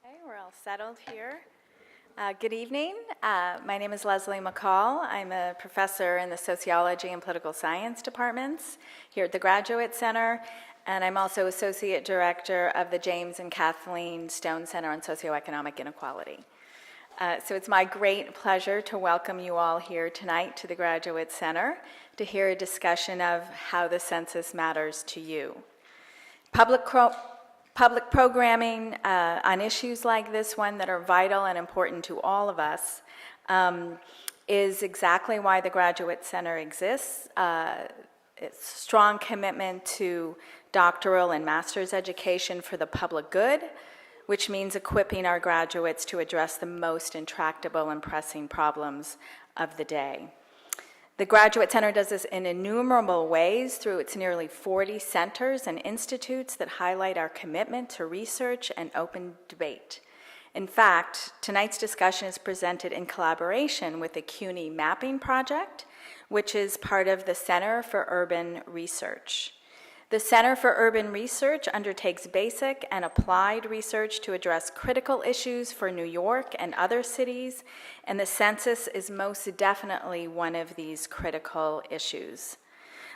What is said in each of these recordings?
Okay, we're all settled here. Good evening. My name is Leslie McCall. I'm a professor in the sociology and political science departments here at the Graduate Center, and I'm also associate director of the James and Kathleen Stone Center on Socioeconomic Inequality. So it's my great pleasure to welcome you all here tonight to the Graduate Center to hear a discussion of how the census matters to you. Public programming on issues like this one that are vital and important to all of us is exactly why the Graduate Center exists. It's strong commitment to doctoral and master's education for the public good, which means equipping our graduates to address the most intractable and pressing problems of the day. The Graduate Center does this in innumerable ways through its nearly 40 centers and institutes that highlight our commitment to research and open debate. In fact, tonight's discussion is presented in collaboration with the CUNY Mapping Project, which is part of the Center for Urban Research. The Center for Urban Research undertakes basic and applied research to address critical issues for New York and other cities, and the census is most definitely one of these critical issues.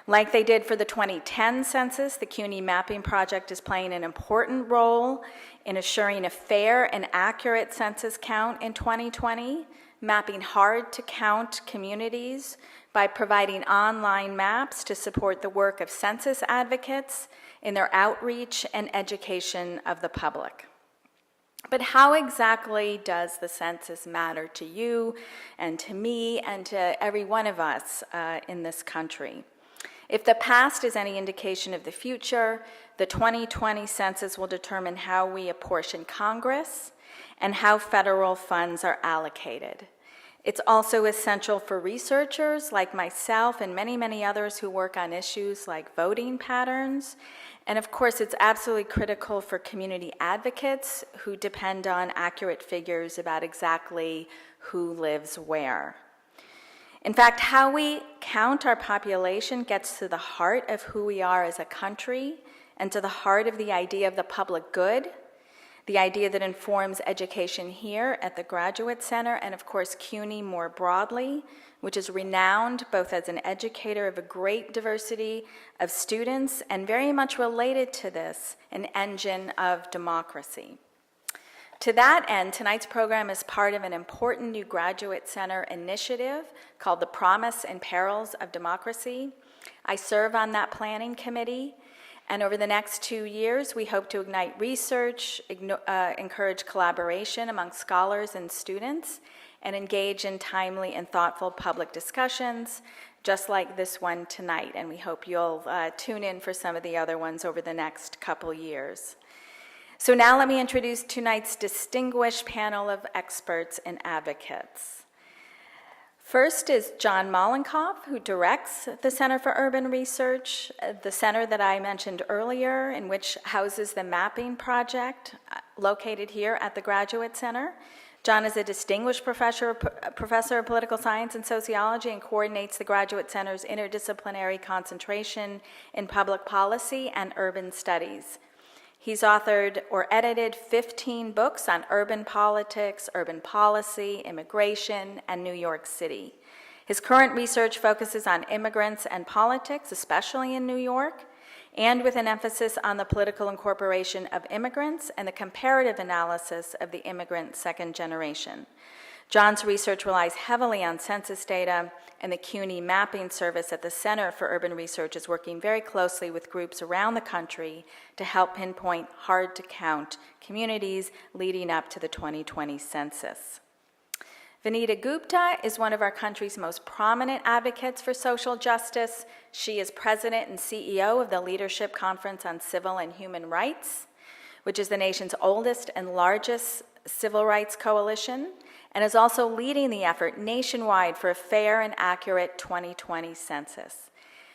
Like they did for the 2010 census, the CUNY Mapping Project is playing an important role in assuring a fair and accurate census count in 2020, mapping hard-to-count communities by providing online maps to support the work of census advocates in their outreach and education of the public. But how exactly does the census matter to you and to me and to every one of us in this country? If the past is any indication of the future, the 2020 census will determine how we apportion Congress and how federal funds are allocated. It's also essential for researchers like myself and many, many others who work on issues like voting patterns. And of course, it's absolutely critical for community advocates who depend on accurate figures about exactly who lives where. In fact, how we count our population gets to the heart of who we are as a country and to the heart of the idea of the public good, the idea that informs education here at the Graduate Center and, of course, CUNY more broadly, which is renowned both as an educator of a great diversity of students and very much related to this, an engine of democracy. To that end, tonight's program is part of an important new Graduate Center initiative called the Promise and Perils of Democracy. I serve on that planning committee. And over the next 2 years, we hope to ignite research, encourage collaboration among scholars and students, and engage in timely and thoughtful public discussions, just like this one tonight. And we hope you'll tune in for some of the other ones over the next couple years. So now let me introduce tonight's distinguished panel of experts and advocates. First is John Mollenkopf, who directs the Center for Urban Research, the center that I mentioned earlier, in which houses the Mapping Project, located here at the Graduate Center. John is a distinguished professor of political science and sociology and coordinates the Graduate Center's interdisciplinary concentration in public policy and urban studies. He's authored or edited 15 books on urban politics, urban policy, immigration, and New York City. His current research focuses on immigrants and politics, especially in New York, and with an emphasis on the political incorporation of immigrants and the comparative analysis of the immigrant second generation. John's research relies heavily on census data, and the CUNY Mapping Service at the Center for Urban Research is working very closely with groups around the country to help pinpoint hard-to-count communities leading up to the 2020 census. Vanita Gupta is one of our country's most prominent advocates for social justice. She is president and CEO of the Leadership Conference on Civil and Human Rights, which is the nation's oldest and largest civil rights coalition, and is also leading the effort nationwide for a fair and accurate 2020 census.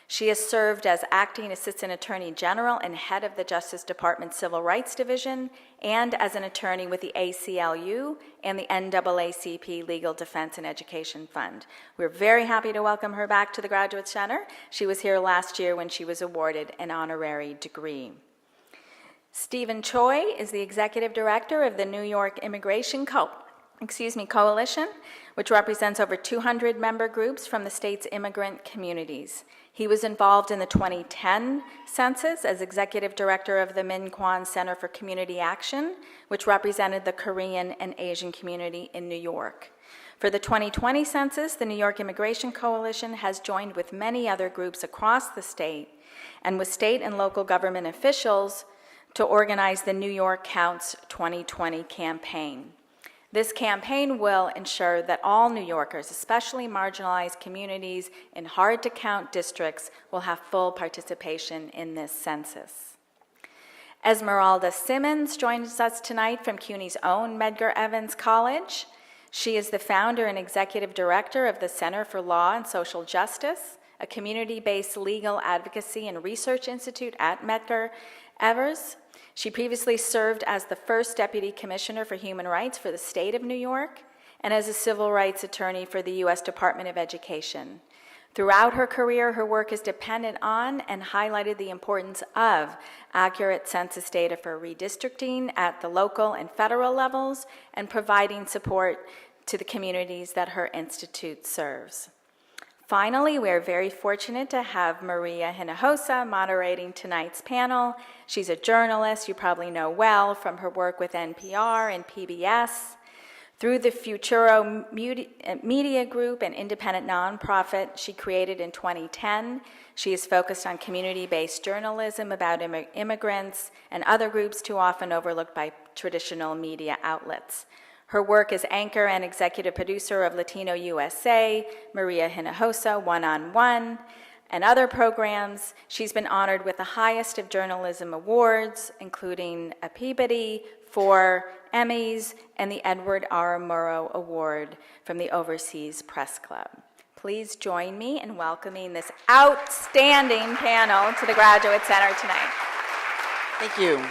She has served as acting Assistant Attorney General and head of the Justice Department's Civil Rights Division, and as an attorney with the ACLU and the NAACP Legal Defense and Education Fund. We're very happy to welcome her back to the Graduate Center. She was here last year when she was awarded an honorary degree. Stephen Choi is the Executive Director of the New York Immigration Coalition, which represents over 200 member groups from the state's immigrant communities. He was involved in the 2010 census as Executive Director of the Min Kwan Center for Community Action, which represented the Korean and Asian community in New York. For the 2020 census, the New York Immigration Coalition has joined with many other groups across the state and with state and local government officials to organize the New York Counts 2020 campaign. This campaign will ensure that all New Yorkers, especially marginalized communities in hard-to-count districts, will have full participation in this census. Esmeralda Simmons joins us tonight from CUNY's own Medgar Evers College. She is the founder and executive director of the Center for Law and Social Justice, a community-based legal advocacy and research institute at Medgar Evers. She previously served as the first Deputy Commissioner for Human Rights for the state of New York and as a civil rights attorney for the U.S. Department of Education. Throughout her career, her work is dependent on and highlighted the importance of accurate census data for redistricting at the local and federal levels and providing support to the communities that her institute serves. Finally, we are very fortunate to have Maria Hinojosa moderating tonight's panel. She's a journalist you probably know well from her work with NPR and PBS. Through the Futuro Media Group, an independent nonprofit she created in 2010, she is focused on community-based journalism about immigrants and other groups too often overlooked by traditional media outlets. Her work as anchor and executive producer of Latino USA, Maria Hinojosa, One-on-One, and other programs. She's been honored with the highest of journalism awards, including a Peabody, 4 Emmys, and the Edward R. Murrow Award from the Overseas Press Club. Please join me in welcoming this outstanding panel to the Graduate Center tonight. Thank you.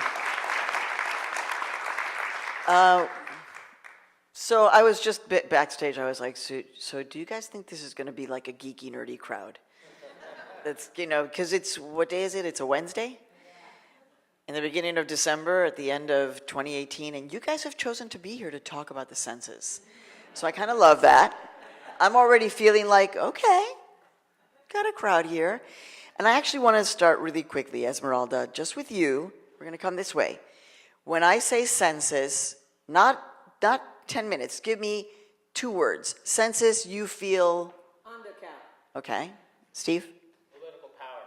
So I was just backstage, I was like, so do you guys think this is gonna be like a geeky, nerdy crowd? That's, you know, because it's, what day is it? It's a Wednesday? In the beginning of December, at the end of 2018, and you guys have chosen to be here to talk about the census. So I kind of love that. I'm already feeling like, okay, got a crowd here. And I actually want to start really quickly, Esmeralda, just with you. We're gonna come this way. When I say census, not 10 minutes, give me 2 words. Census, you feel? Undercount. Okay. Steve? Political power.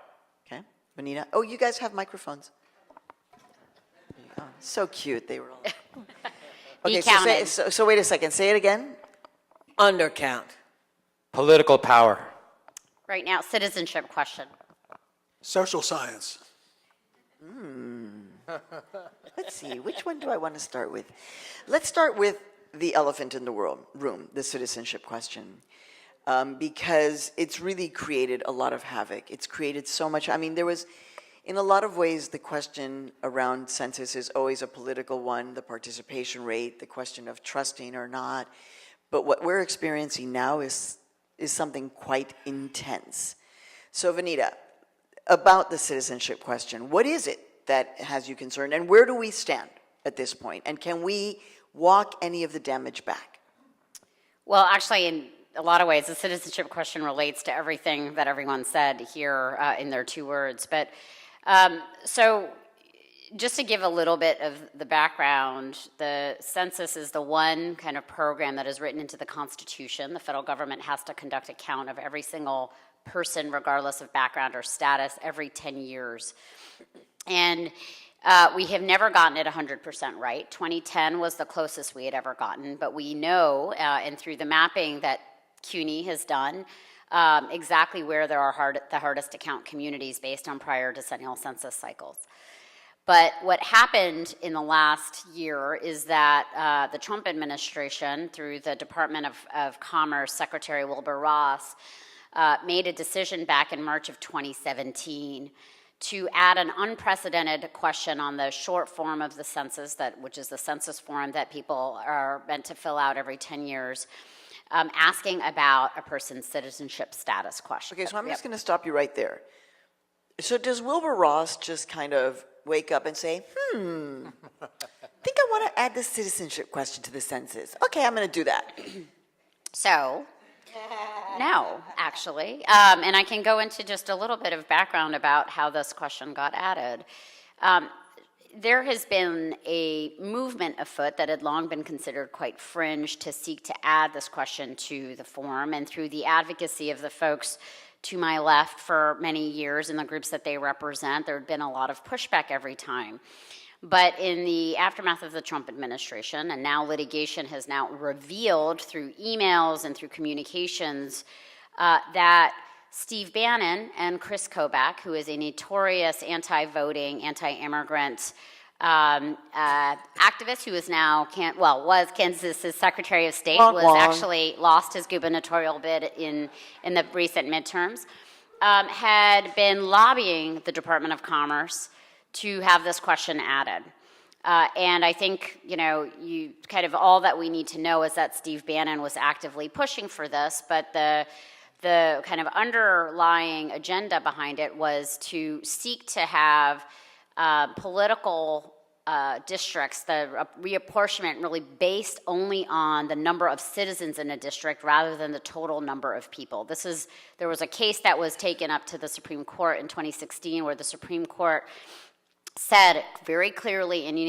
Okay. Vanita? Oh, you guys have microphones. Oh, so cute, they were all. Okay, so wait a second, say it again. Undercount. Political power. Right now, citizenship question. Social science. Let's see, which one do I want to start with? Let's start with the elephant in the room, the citizenship question, because it's really created a lot of havoc. It's created so much. I mean, there was, in a lot of ways, the question around census is always a political one, the participation rate, the question of trusting or not. But what we're experiencing now is something quite intense. So Vanita, about the citizenship question, what is it that has you concerned, and where do we stand at this point? And can we walk any of the damage back? Well, actually, in a lot of ways, the citizenship question relates to everything that everyone said here in their 2 words. But so just to give a little bit of the background, the census is the one kind of program that is written into the Constitution. The federal government has to conduct a count of every single person, regardless of background or status, every 10 years. And we have never gotten it 100% right. 2010 was the closest we had ever gotten, but we know, and through the mapping that CUNY has done, exactly where there are the hardest to count communities based on prior decennial census cycles. But what happened in the last year is that the Trump administration, through the Department of Commerce, Secretary Wilbur Ross, made a decision back in March of 2017 to add an unprecedented question on the short form of the census, which is the census form that people are meant to fill out every 10 years, asking about a person's citizenship status question. Okay, so I'm just going to stop you right there. So does Wilbur Ross just kind of wake up and say, I think I want to add the citizenship question to the census. Okay, I'm going to do that. So, no, actually. And I can go into just a little bit of background about how this question got added. There has been a movement afoot that had long been considered quite fringe to seek to add this question to the form, and through the advocacy of the folks to my left for many years in the groups that they represent, there had been a lot of pushback every time. But in the aftermath of the Trump administration, and now litigation has now revealed through emails and through communications that Steve Bannon and Chris Kobach, who is a notorious anti-voting, anti-immigrant activist who is now, was Kansas's Secretary of State, actually lost his gubernatorial bid in the recent midterms, had been lobbying the Department of Commerce to have this question added. And I think, you kind of all that we need to know is that Steve Bannon was actively pushing for this, but the kind of underlying agenda behind it was to seek to have political districts, the reapportionment really based only on the number of citizens in a district rather than the total number of people. There was a case that was taken up to the Supreme Court in 2016 where the Supreme Court said very clearly and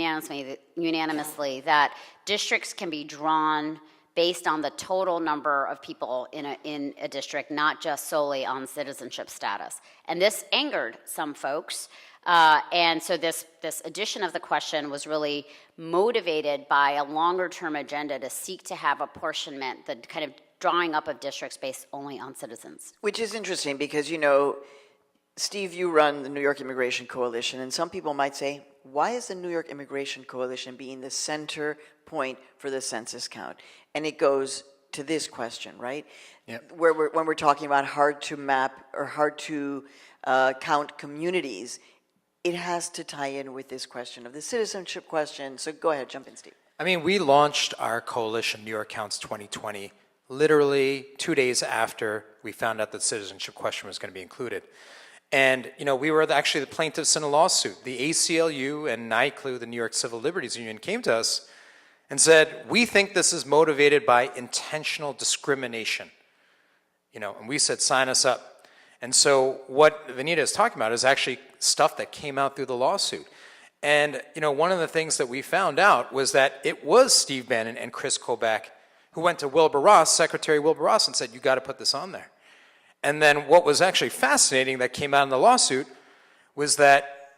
unanimously that districts can be drawn based on the total number of people in a district, not just solely on citizenship status. And this angered some folks. And so this addition of the question was really motivated by a longer-term agenda to seek to have apportionment, the kind of drawing up of districts based only on citizens. Which is interesting because, Steve, you run the New York Immigration Coalition, and some people might say, why is the New York Immigration Coalition being the center point for the census count? And it goes to this question, right? Yep. When we're talking about hard to map or hard to count communities, it has to tie in with this question of the citizenship question. So go ahead, jump in, Steve. I mean, we launched our coalition, New York Counts 2020, literally 2 days after we found out that citizenship question was going to be included. And, we were actually the plaintiffs in a lawsuit. The ACLU and NYCLU, the New York Civil Liberties Union, came to us and said, we think this is motivated by intentional discrimination. And we said, sign us up. And so what Vanita is talking about is actually stuff that came out through the lawsuit. And, one of the things that we found out was that it was Steve Bannon and Chris Kobach who went to Wilbur Ross, Secretary Wilbur Ross, and said, you got to put this on there. And then what was actually fascinating that came out in the lawsuit was that,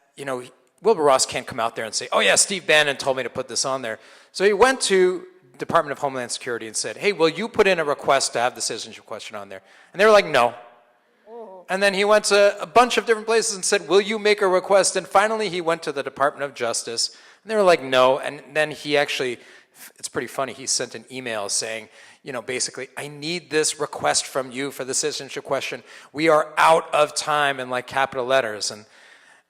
Wilbur Ross can't come out there and say, oh yeah, Steve Bannon told me to put this on there. So he went to Department of Homeland Security and said, hey, will you put in a request to have the citizenship question on there? And they were like, no. And then he went to a bunch of different places and said, will you make a request? And finally he went to the Department of Justice, and they were like, no. And then he actually, it's pretty funny, he sent an email saying, basically, I need this request from you for the citizenship question. We are out of time, in like capital letters. And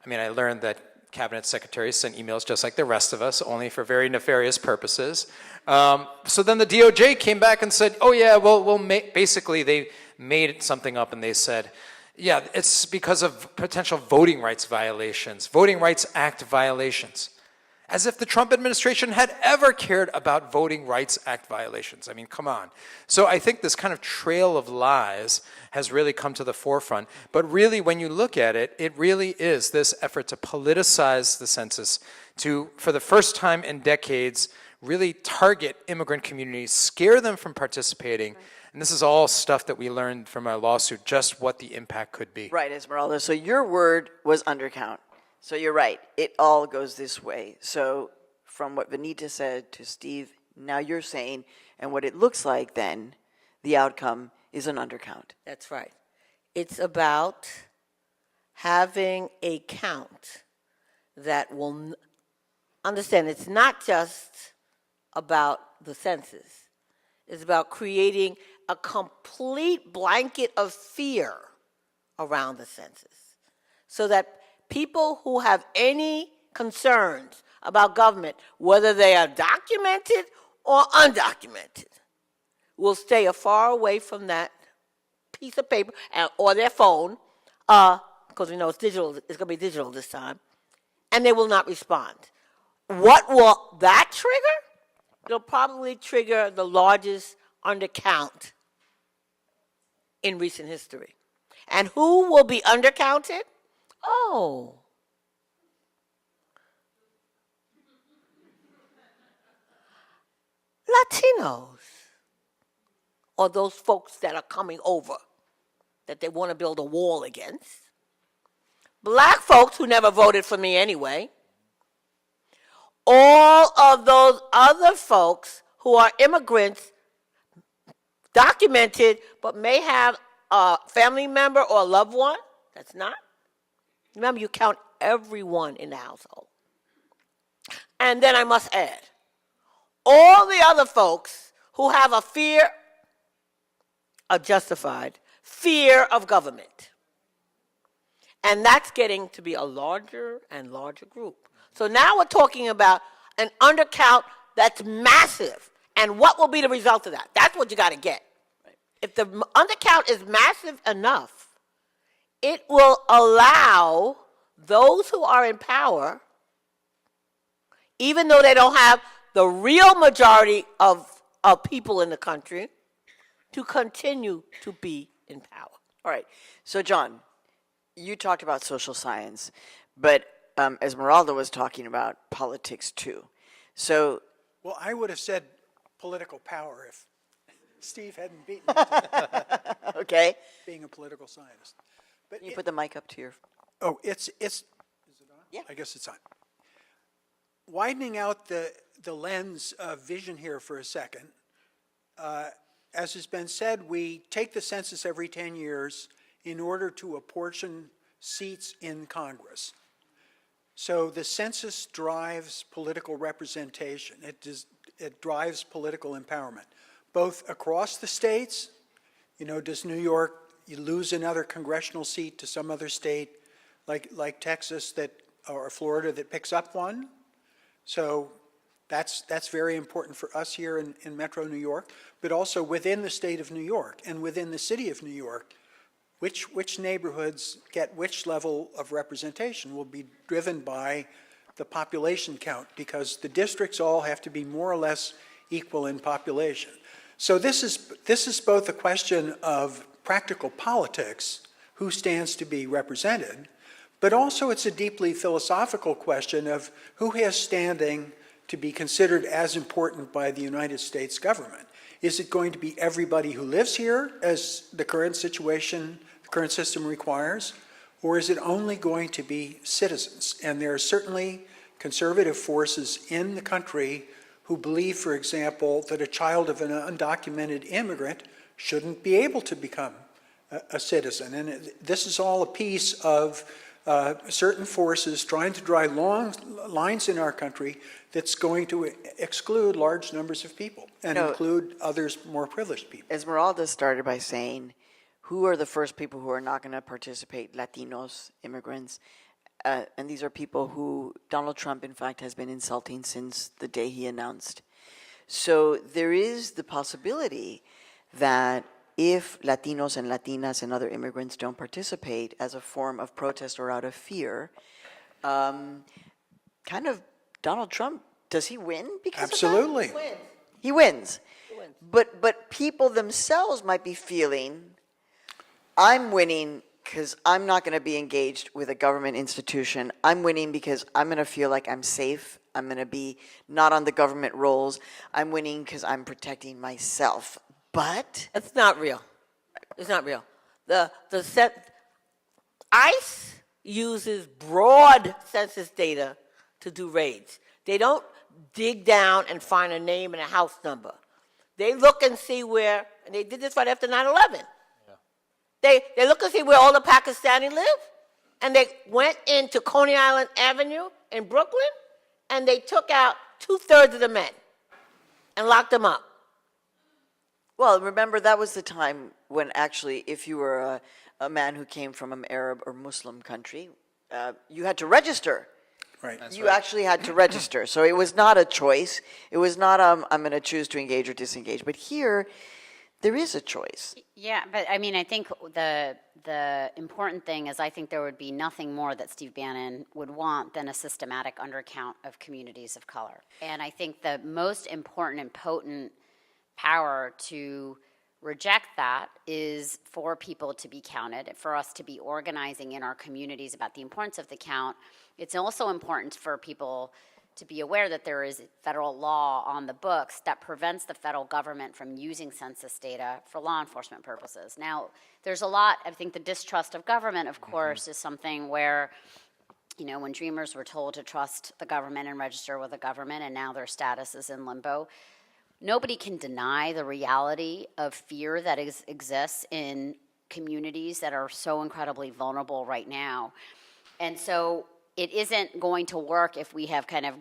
I learned that cabinet secretaries sent emails just like the rest of us, only for very nefarious purposes. So then the DOJ came back and said, oh yeah, well, basically they made something up and they said, yeah, it's because of potential voting rights violations, Voting Rights Act violations. As if the Trump administration had ever cared about Voting Rights Act violations. Come on. So I think this kind of trail of lies has really come to the forefront. But really, when you look at it, it really is this effort to politicize the census, to, for the first time in decades, really target immigrant communities, scare them from participating. And this is all stuff that we learned from our lawsuit, just what the impact could be. Right, Esmeralda. So your word was undercount. So you're right, it all goes this way. So from what Vanita said to Steve, now you're saying, and what it looks like then, the outcome is an undercount. That's right. It's about having a count that will understand it's not just about the census. It's about creating a complete blanket of fear around the census so that people who have any concerns about government, whether they are documented or undocumented, will stay far away from that piece of paper or their phone, because we know it's digital. It's going to be digital this time, and they will not respond. What will that trigger? It'll probably trigger the largest undercount in recent history. And who will be undercounted? Oh. Latinos. Or those folks that are coming over that they want to build a wall against. Black folks who never voted for me anyway. All of those other folks who are immigrants, documented, but may have a family member or a loved one that's not. Remember, you count everyone in the household. And then I must add, all the other folks who have a fear, a justified fear of government. And that's getting to be a larger and larger group. So now we're talking about an undercount that's massive. And what will be the result of that? That's what you got to get. If the undercount is massive enough, it will allow those who are in power, even though they don't have the real majority of people in the country, to continue to be in power. All right. So, John, you talked about social science, but Esmeralda was talking about politics too. So, Well, I would have said political power if Steve hadn't beaten me to okay. being a political scientist. But Can you put the mic up to your... oh, is it on? Yeah. I guess it's on. Widening out the lens of vision here for a second, as has been said, we take the census every 10 years in order to apportion seats in Congress. So the census drives political representation. It drives political empowerment, both across the states. You know, does New York, you lose another congressional seat to some other state like Texas or Florida that picks up one? So that's very important for us here in Metro New York, but also within the state of New York and within the city of New York. Which neighborhoods get which level of representation will be driven by the population count, because the districts all have to be more or less equal in population. So this is both a question of practical politics, who stands to be represented, but also it's a deeply philosophical question of who has standing to be considered as important by the United States government. Is it going to be everybody who lives here, as the current situation, the current system requires, or is it only going to be citizens? And there are certainly conservative forces in the country who believe, for example, that a child of an undocumented immigrant shouldn't be able to become a citizen. And this is all a piece of certain forces trying to drive long lines in our country that's going to exclude large numbers of people and include others, more privileged people. Esmeralda started by saying, who are the first people who are not going to participate? Latinos, immigrants. And these are people who Donald Trump, in fact, has been insulting since the day he announced. So there is the possibility that if Latinos and Latinas and other immigrants don't participate as a form of protest or out of fear, kind of Donald Trump, does he win because Absolutely. of that? He wins. But people themselves might be feeling, I'm winning because I'm not going to be engaged with a government institution. I'm winning because I'm going to feel like I'm safe. I'm going to be not on the government rolls. I'm winning because I'm protecting myself. But It's not real. It's not real. ICE uses broad census data to do raids. They don't dig down and find a name and a house number. They look and see where, and they did this right after 9/11. They look and see where all the Pakistani live, and they went into Coney Island Avenue in Brooklyn, and they took out 2/3 of the men and locked them up. well, remember that was the time when actually, if you were a man who came from an Arab or Muslim country, you had to register. Right. You actually had to register. So it was not a choice. It was not I'm going to choose to engage or disengage. But here, there is a choice. Yeah, but I mean, I think the important thing is I think there would be nothing more that Steve Bannon would want than a systematic undercount of communities of color. And I think the most important and potent power to reject that is for people to be counted, for us to be organizing in our communities about the importance of the count. It's also important for people to be aware that there is federal law on the books that prevents the federal government from using census data for law enforcement purposes. Now, there's a lot, I think the distrust of government, of course, is something where, you know, when Dreamers were told to trust the government and register with the government, and now their status is in limbo, nobody can deny the reality of fear that exists in communities that are so incredibly vulnerable right now. And so it isn't going to work if we have kind of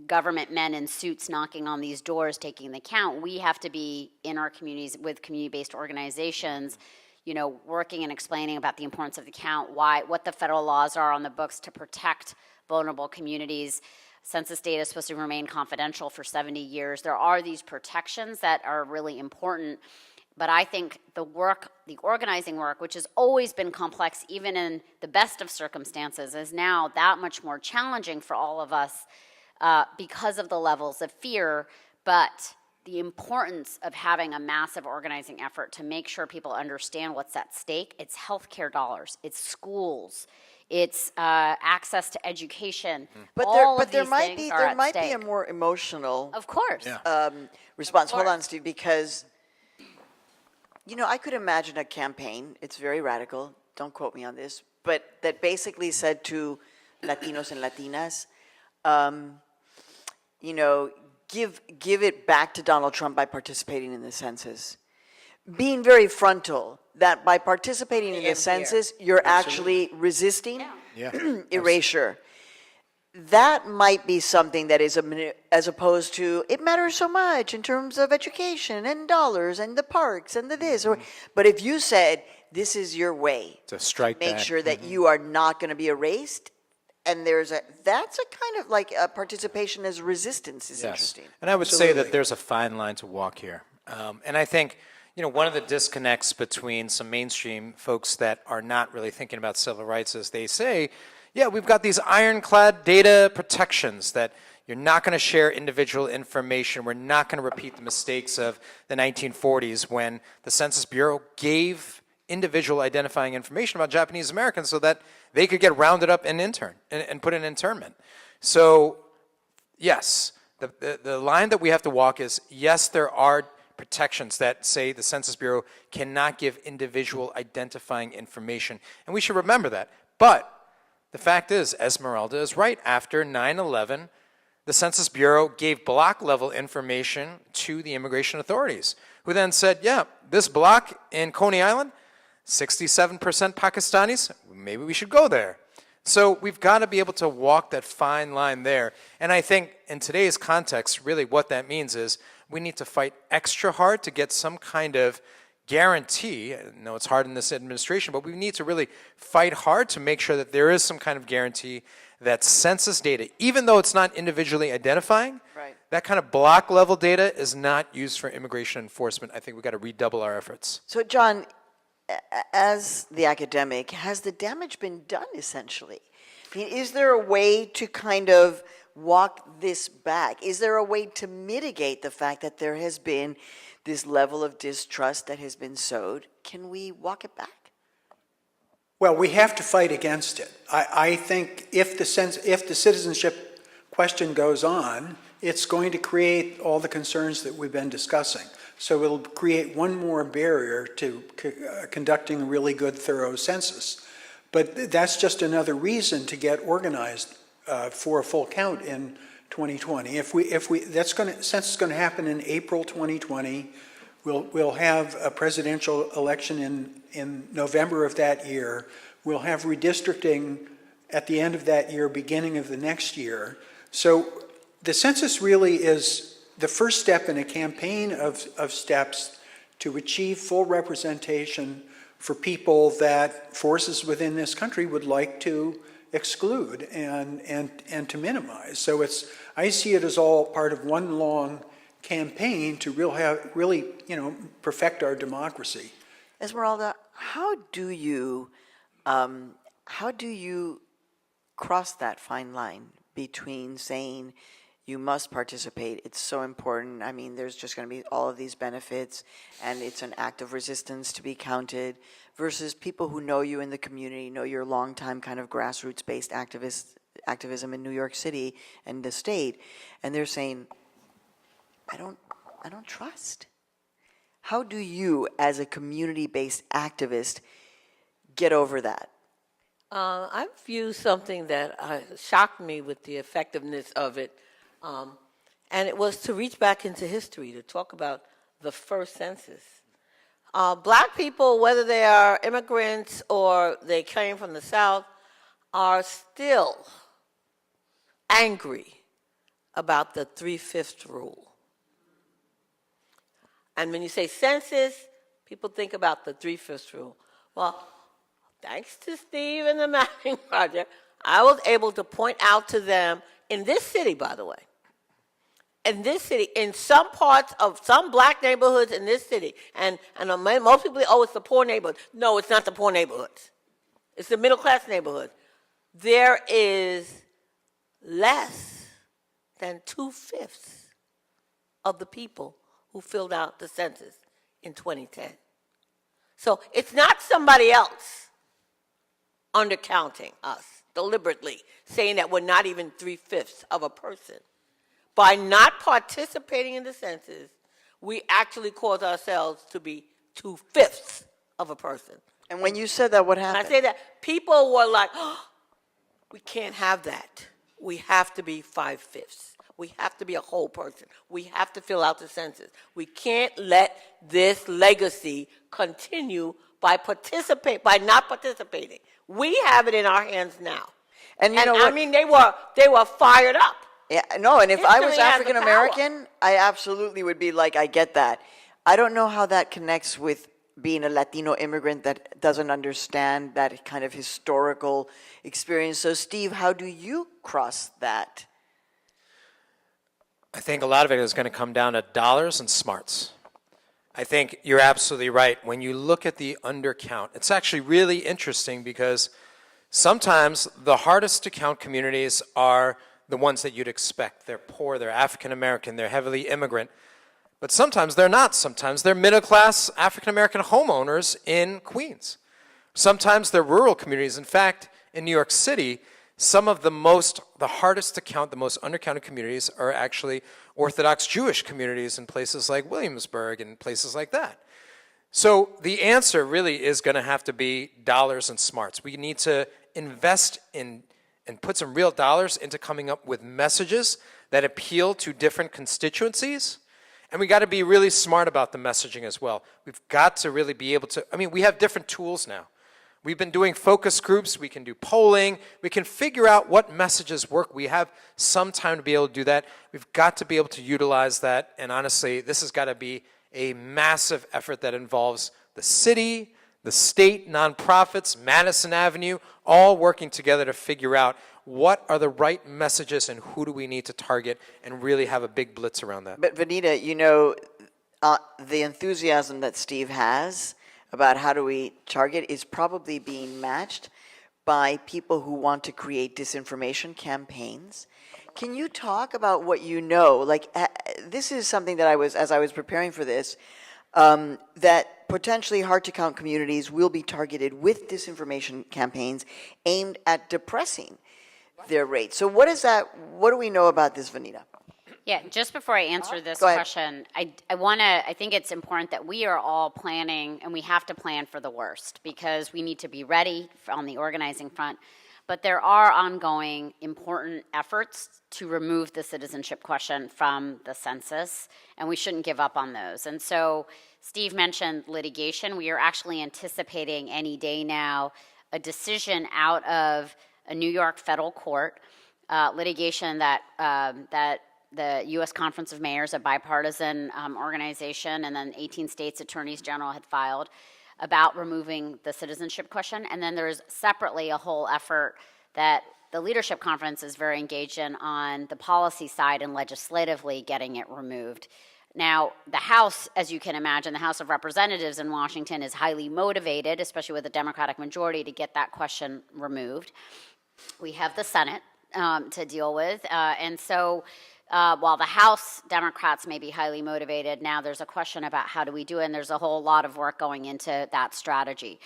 government men in suits knocking on these doors, taking the count. We have to be in our communities with community-based organizations, you know, working and explaining about the importance of the count, what the federal laws are on the books to protect vulnerable communities. Census data is supposed to remain confidential for 70 years. There are these protections that are really important. But I think the work, the organizing work, which has always been complex, even in the best of circumstances, is now that much more challenging for all of us because of the levels of fear. But the importance of having a massive organizing effort to make sure people understand what's at stake. It's healthcare dollars, it's schools, it's access to education. But there might be a more emotional, of course, response. Hold on, Steve, because. You know, I could imagine a campaign, it's very radical, don't quote me on this, but that basically said to Latinos and Latinas, you know, give it back to Donald Trump by participating in the census. Being very frontal, that by participating in the census, you're actually resisting erasure. That might be something that is, as opposed to, it matters so much in terms of education and dollars and the parks and the this. But if you said, this is your way To strike make that. sure that you are not going to be erased, and that's a kind of like a participation as resistance is interesting. And I would say that there's a fine line to walk here. And I think, you know, one of the disconnects between some mainstream folks that are not really thinking about civil rights is they say, yeah, we've got these ironclad data protections that you're not going to share individual information. We're not going to repeat the mistakes of the 1940s when the Census Bureau gave individual identifying information about Japanese Americans so that they could get rounded up and put in internment. So, yes, the line that we have to walk is, yes, there are protections that say the Census Bureau cannot give individual identifying information, and we should remember that. But the fact is, Esmeralda is right. After 9/11, the Census Bureau gave block-level information to the immigration authorities, who then said, yeah, this block in Coney Island, 67% Pakistanis, maybe we should go there. So we've got to be able to walk that fine line there. And I think in today's context, really what that means is we need to fight extra hard to get some kind of guarantee. I know it's hard in this administration, but we need to really fight hard to make sure that there is some kind of guarantee that census data, even though it's not individually identifying, that kind of block level data is not used for immigration enforcement. I think we've got to redouble our efforts. So, John, as the academic, has the damage been done essentially? I mean, is there a way to kind of walk this back? Is there a way to mitigate the fact that there has been this level of distrust that has been sowed? Can we walk it back? Well, we have to fight against it. I think if the citizenship question goes on, it's going to create all the concerns that we've been discussing. So it'll create one more barrier to conducting a really good, thorough census. But that's just another reason to get organized for a full count in 2020. Census is going to happen in April 2020. We'll have a presidential election in November of that year. We'll have redistricting at the end of that year, beginning of the next year. So the census really is the first step in a campaign of steps to achieve full representation for people that forces within this country would like to exclude and to minimize. So I see it as all part of one long campaign to really, perfect our democracy. Esmeralda, how do you cross that fine line between saying you must participate, it's so important, I mean, there's just going to be all of these benefits, and it's an act of resistance to be counted, versus people who know you in the community, know your longtime kind of grassroots-based activism in New York City and the state, and they're saying, I don't trust. How do you, as a community-based activist, get over that? I viewed something that shocked me with the effectiveness of it, and it was to reach back into history, to talk about the first census. Black people, whether they are immigrants or they came from the South, are still angry about the 3/5 rule. And when you say census, people think about the 3/5 rule. Well, thanks to Steve and the Mapping Project, I was able to point out to them, in this city, by the way, in this city, in some parts of some black neighborhoods in this city, and most people, oh, it's the poor neighborhood. No, it's not the poor neighborhoods. It's the middle-class neighborhood. There is less than 2/5 of the people who filled out the census in 2010. So it's not somebody else undercounting us deliberately, saying that we're not even 3/5 of a person. By not participating in the census, we actually cause ourselves to be 2/5 of a person. And when you said that, what And happened? I say that people were like, oh, we can't have that. We have to be 5/5. We have to be a whole person. We have to fill out the census. We can't let this legacy continue by not participating. We have it in our hands now. And you know what? I mean, they were fired up. Yeah, no, and if I was History has the African American, I absolutely would be like, I get that. I don't know how that connects with being a Latino immigrant that doesn't understand that kind of historical experience. So, Steve, how do you cross that? I think a lot of it is going to come down to dollars and smarts. I think you're absolutely right. When you look at the undercount, it's actually really interesting because sometimes the hardest to count communities are the ones that you'd expect. They're poor, they're African American, they're heavily immigrant. But sometimes they're not. Sometimes they're middle-class African American homeowners in Queens. Sometimes they're rural communities. In fact, in New York City, some of the hardest to count, the most undercounted communities are actually Orthodox Jewish communities in places like Williamsburg and places like that. So the answer really is going to have to be dollars and smarts. We need to invest in and put some real dollars into coming up with messages that appeal to different constituencies. And we got to be really smart about the messaging as well. We've got to really be able to, we have different tools now. We've been doing focus groups, we can do polling, we can figure out what messages work. We have some time to be able to do that. We've got to be able to utilize that, and honestly, this has got to be a massive effort that involves the city, the state, nonprofits, Madison Avenue, all working together to figure out what are the right messages and who do we need to target and really have a big blitz around that. But Vanita, the enthusiasm that Steve has about how do we target is probably being matched by people who want to create disinformation campaigns. Can you talk about what you know? Like, this is something that as I was preparing for this, that potentially hard-to-count communities will be targeted with disinformation campaigns aimed at depressing their rates. So what do we know about this, Vanita? Yeah, just before I answer this Go ahead. question, I think it's important that we are all planning, and we have to plan for the worst, because we need to be ready on the organizing front. But there are ongoing important efforts to remove the citizenship question from the census, and we shouldn't give up on those. And so Steve mentioned litigation. We are actually anticipating any day now a decision out of a New York federal court, litigation that the U.S. Conference of Mayors, a bipartisan organization, and then 18 states' attorneys general had filed about removing the citizenship question. And then there's separately a whole effort that the Leadership Conference is very engaged in on the policy side and legislatively getting it removed. Now, the House, as you can imagine, the House of Representatives in Washington is highly motivated, especially with a Democratic majority, to get that question removed. We have the Senate to deal with. And so while the House Democrats may be highly motivated, now there's a question about how do we do it, and there's a whole lot of work going into that strategy.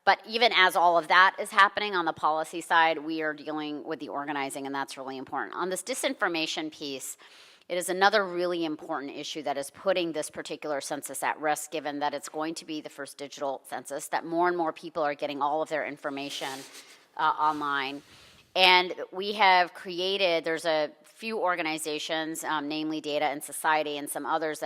But even as all of that is happening on the policy side, we are dealing with the organizing, and that's really important. On this disinformation piece, it is another really important issue that is putting this particular census at risk, given that it's going to be the first digital census, that more and more people are getting all of their information online. And we have created, there's a few organizations, namely Data and Society and some others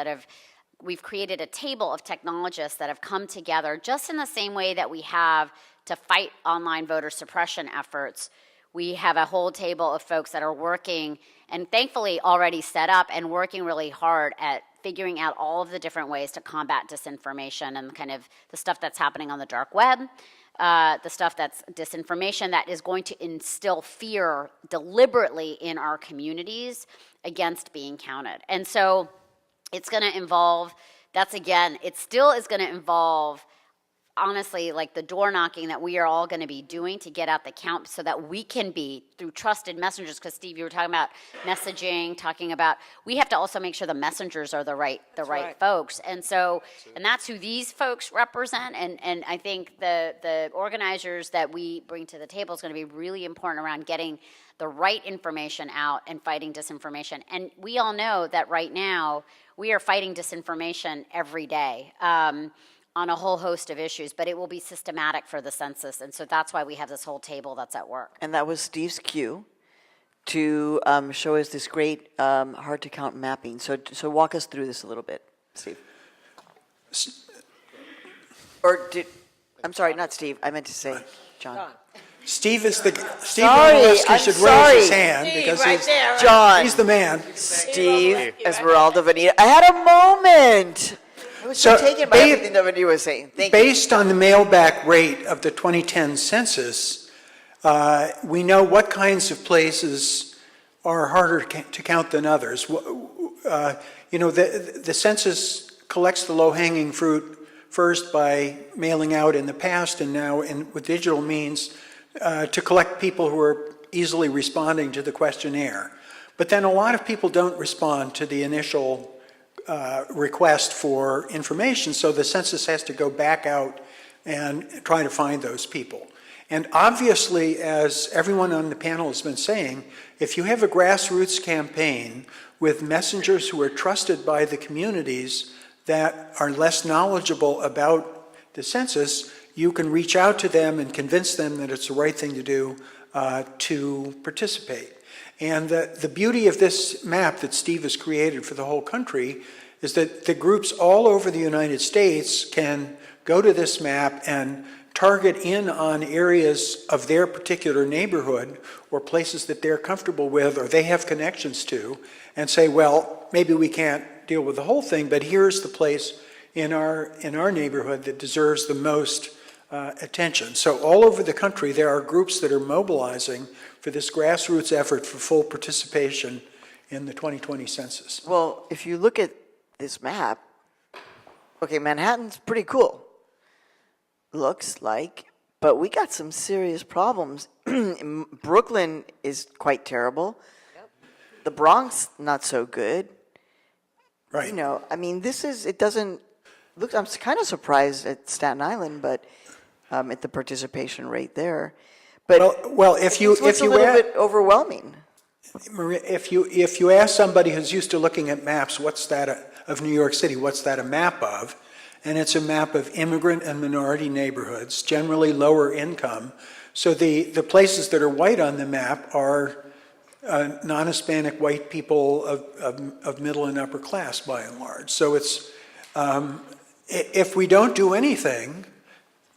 we've created a table of technologists that have come together just in the same way that we have to fight online voter suppression efforts. We have a whole table of folks that are working and thankfully already set up and working really hard at figuring out all of the different ways to combat disinformation and kind of the stuff that's happening on the dark web, the stuff that's disinformation that is going to instill fear deliberately in our communities against being counted. And so it's going to involve, it still is going to involve, honestly, like the door knocking that we are all going to be doing to get out the count so that we can be, through trusted messengers, because Steve, you were talking about messaging, we have to also make sure the messengers are the right folks. And so, and that's who these folks represent. And I think the organizers that we bring to the table is going to be really important around getting the right information out and fighting disinformation. And we all know that right now we are fighting disinformation every day. On a whole host of issues, but it will be systematic for the census, and so that's why we have this whole table that's at work. And that was Steve's cue to show us this great hard-to-count mapping. So walk us through this a little bit, Steve. I'm sorry, not Steve. I meant to say John. Steve Sorry, Mollenkopf I'm should sorry. raise his hand because John. he's the man. Steve, Esmeralda, Vanita. I had a moment. I was so taken by everything that Vanita was saying. Thank you. Based on the mail-back rate of the 2010 census, we know what kinds of places are harder to count than others. The census collects the low-hanging fruit first by mailing out in the past and now with digital means to collect people who are easily responding to the questionnaire. But then a lot of people don't respond to the initial request for information, so the census has to go back out and try to find those people. And obviously, as everyone on the panel has been saying, if you have a grassroots campaign with messengers who are trusted by the communities that are less knowledgeable about the census, you can reach out to them and convince them that it's the right thing to do to participate. And the beauty of this map that Steve has created for the whole country is that the groups all over the United States can go to this map and target in on areas of their particular neighborhood or places that they're comfortable with or they have connections to and say, well, maybe we can't deal with the whole thing, but here's the place in our neighborhood that deserves the most attention. So all over the country, there are groups that are mobilizing for this grassroots effort for full participation in the 2020 census. Well, if you look at this map, okay, Manhattan's pretty cool. Looks like, but we got some serious problems. Brooklyn is quite terrible. Yep. The Bronx, not so good. Right. It doesn't look, I'm kind of surprised at Staten Island, but at the participation rate there. But well, if you a little bit overwhelming. Maria, if you ask somebody who's used to looking at maps, what's that of New York City? What's that a map of? And it's a map of immigrant and minority neighborhoods, generally lower income. So the places that are white on the map are non-Hispanic white people of middle and upper class, by and large. So it's if we don't do anything,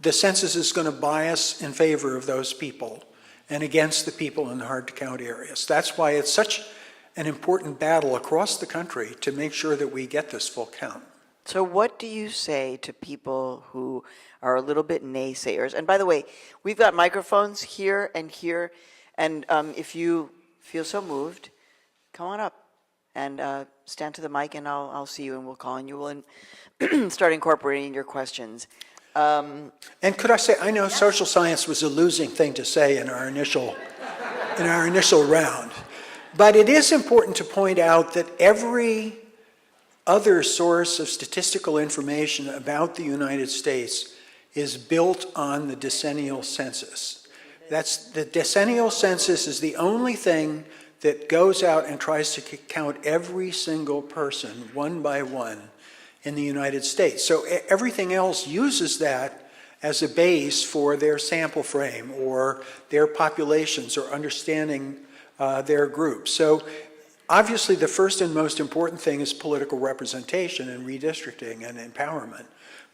the census is going to bias in favor of those people and against the people in the hard-to-count areas. That's why it's such an important battle across the country to make sure that we get this full count. So what do you say to people who are a little bit naysayers? And by the way, we've got microphones here, and if you feel so moved, come on up and stand to the mic, and I'll see you, and we'll call on you. We'll start incorporating your questions. And could I say, I know social science was a losing thing to say in our initial round, but it is important to point out that every other source of statistical information about the United States is built on the decennial census. The decennial census is the only thing that goes out and tries to count every single person, one by one, in the United States. So everything else uses that as a base for their sample frame or their populations or understanding their groups. So obviously the first and most important thing is political representation and redistricting and empowerment.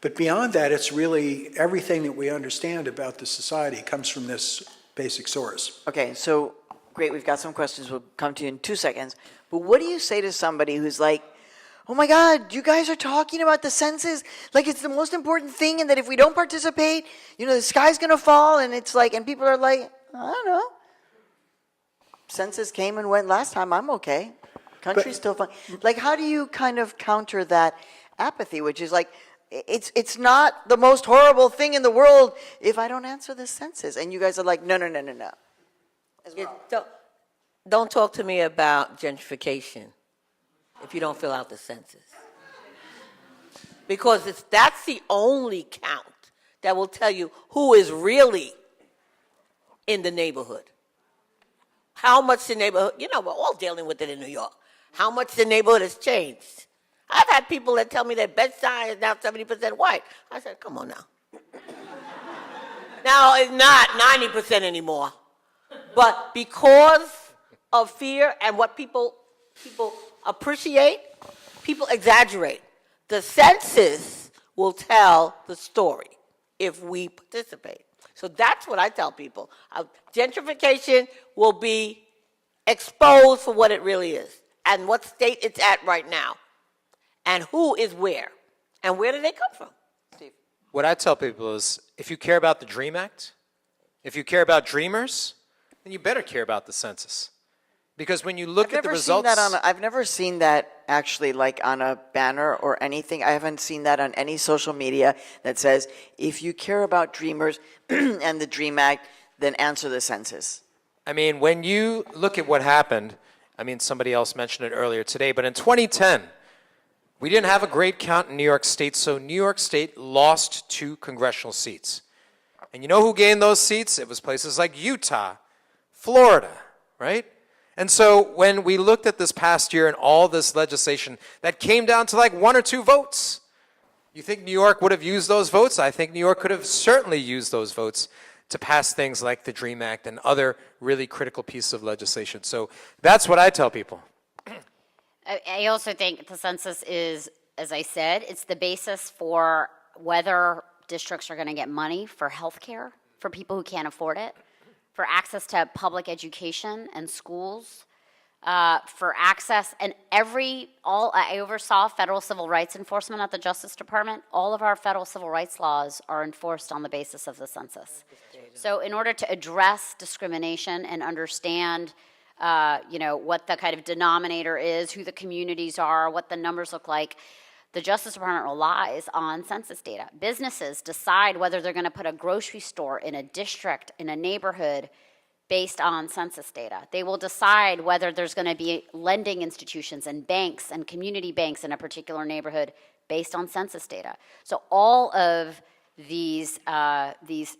But beyond that, it's really everything that we understand about the society comes from this basic source. Okay, so great, we've got some questions. We'll come to you in 2 seconds. But what do you say to somebody who's like, oh my God, you guys are talking about the census like it's the most important thing, and that if we don't participate, the sky's gonna fall, and it's like, and people are like, I don't know. Census came and went last time, I'm okay. Country's still fine. Like, how do you kind of counter that apathy, which is like, it's not the most horrible thing in the world if I don't answer the census. And you guys are like, no. As well. Don't talk to me about gentrification if you don't fill out the census. Because that's the only count that will tell you who is really in the neighborhood. How much the neighborhood, we're all dealing with it in New York. How much the neighborhood has changed. I've had people that tell me that Bed-Stuy is now 70% white. I said, come on now. Now it's not 90% anymore. But because of fear and what people appreciate, people exaggerate. The census will tell the story if we participate. So that's what I tell people. Gentrification will be exposed for what it really is and what state it's at right now and who is where and where do they come from. Steve. What I tell people is, if you care about the DREAM Act, if you care about dreamers, then you better care about the census. Because when you look at the results... I've never seen that actually like on a banner or anything. I haven't seen that on any social media that says, if you care about dreamers and the DREAM Act, then answer the census. I mean, when you look at what happened, somebody else mentioned it earlier today, but in 2010, we didn't have a great count in New York State, so New York State lost 2 congressional seats. And you know who gained those seats? It was places like Utah, Florida, right? And so when we looked at this past year and all this legislation that came down to like 1 or 2 votes, you think New York would have used those votes? I think New York could have certainly used those votes to pass things like the DREAM Act and other really critical pieces of legislation. So that's what I tell people. I also think the census is, as I said, it's the basis for whether districts are going to get money for health care for people who can't afford it, for access to public education and schools, for access, and I oversaw federal civil rights enforcement at the Justice Department. All of our federal civil rights laws are enforced on the basis of the census. So in order to address discrimination and understand what the kind of denominator is, who the communities are, what the numbers look like, the Justice Department relies on census data. Businesses decide whether they're going to put a grocery store in a district, in a neighborhood, based on census data. They will decide whether there's going to be lending institutions and banks and community banks in a particular neighborhood based on census data. So all of these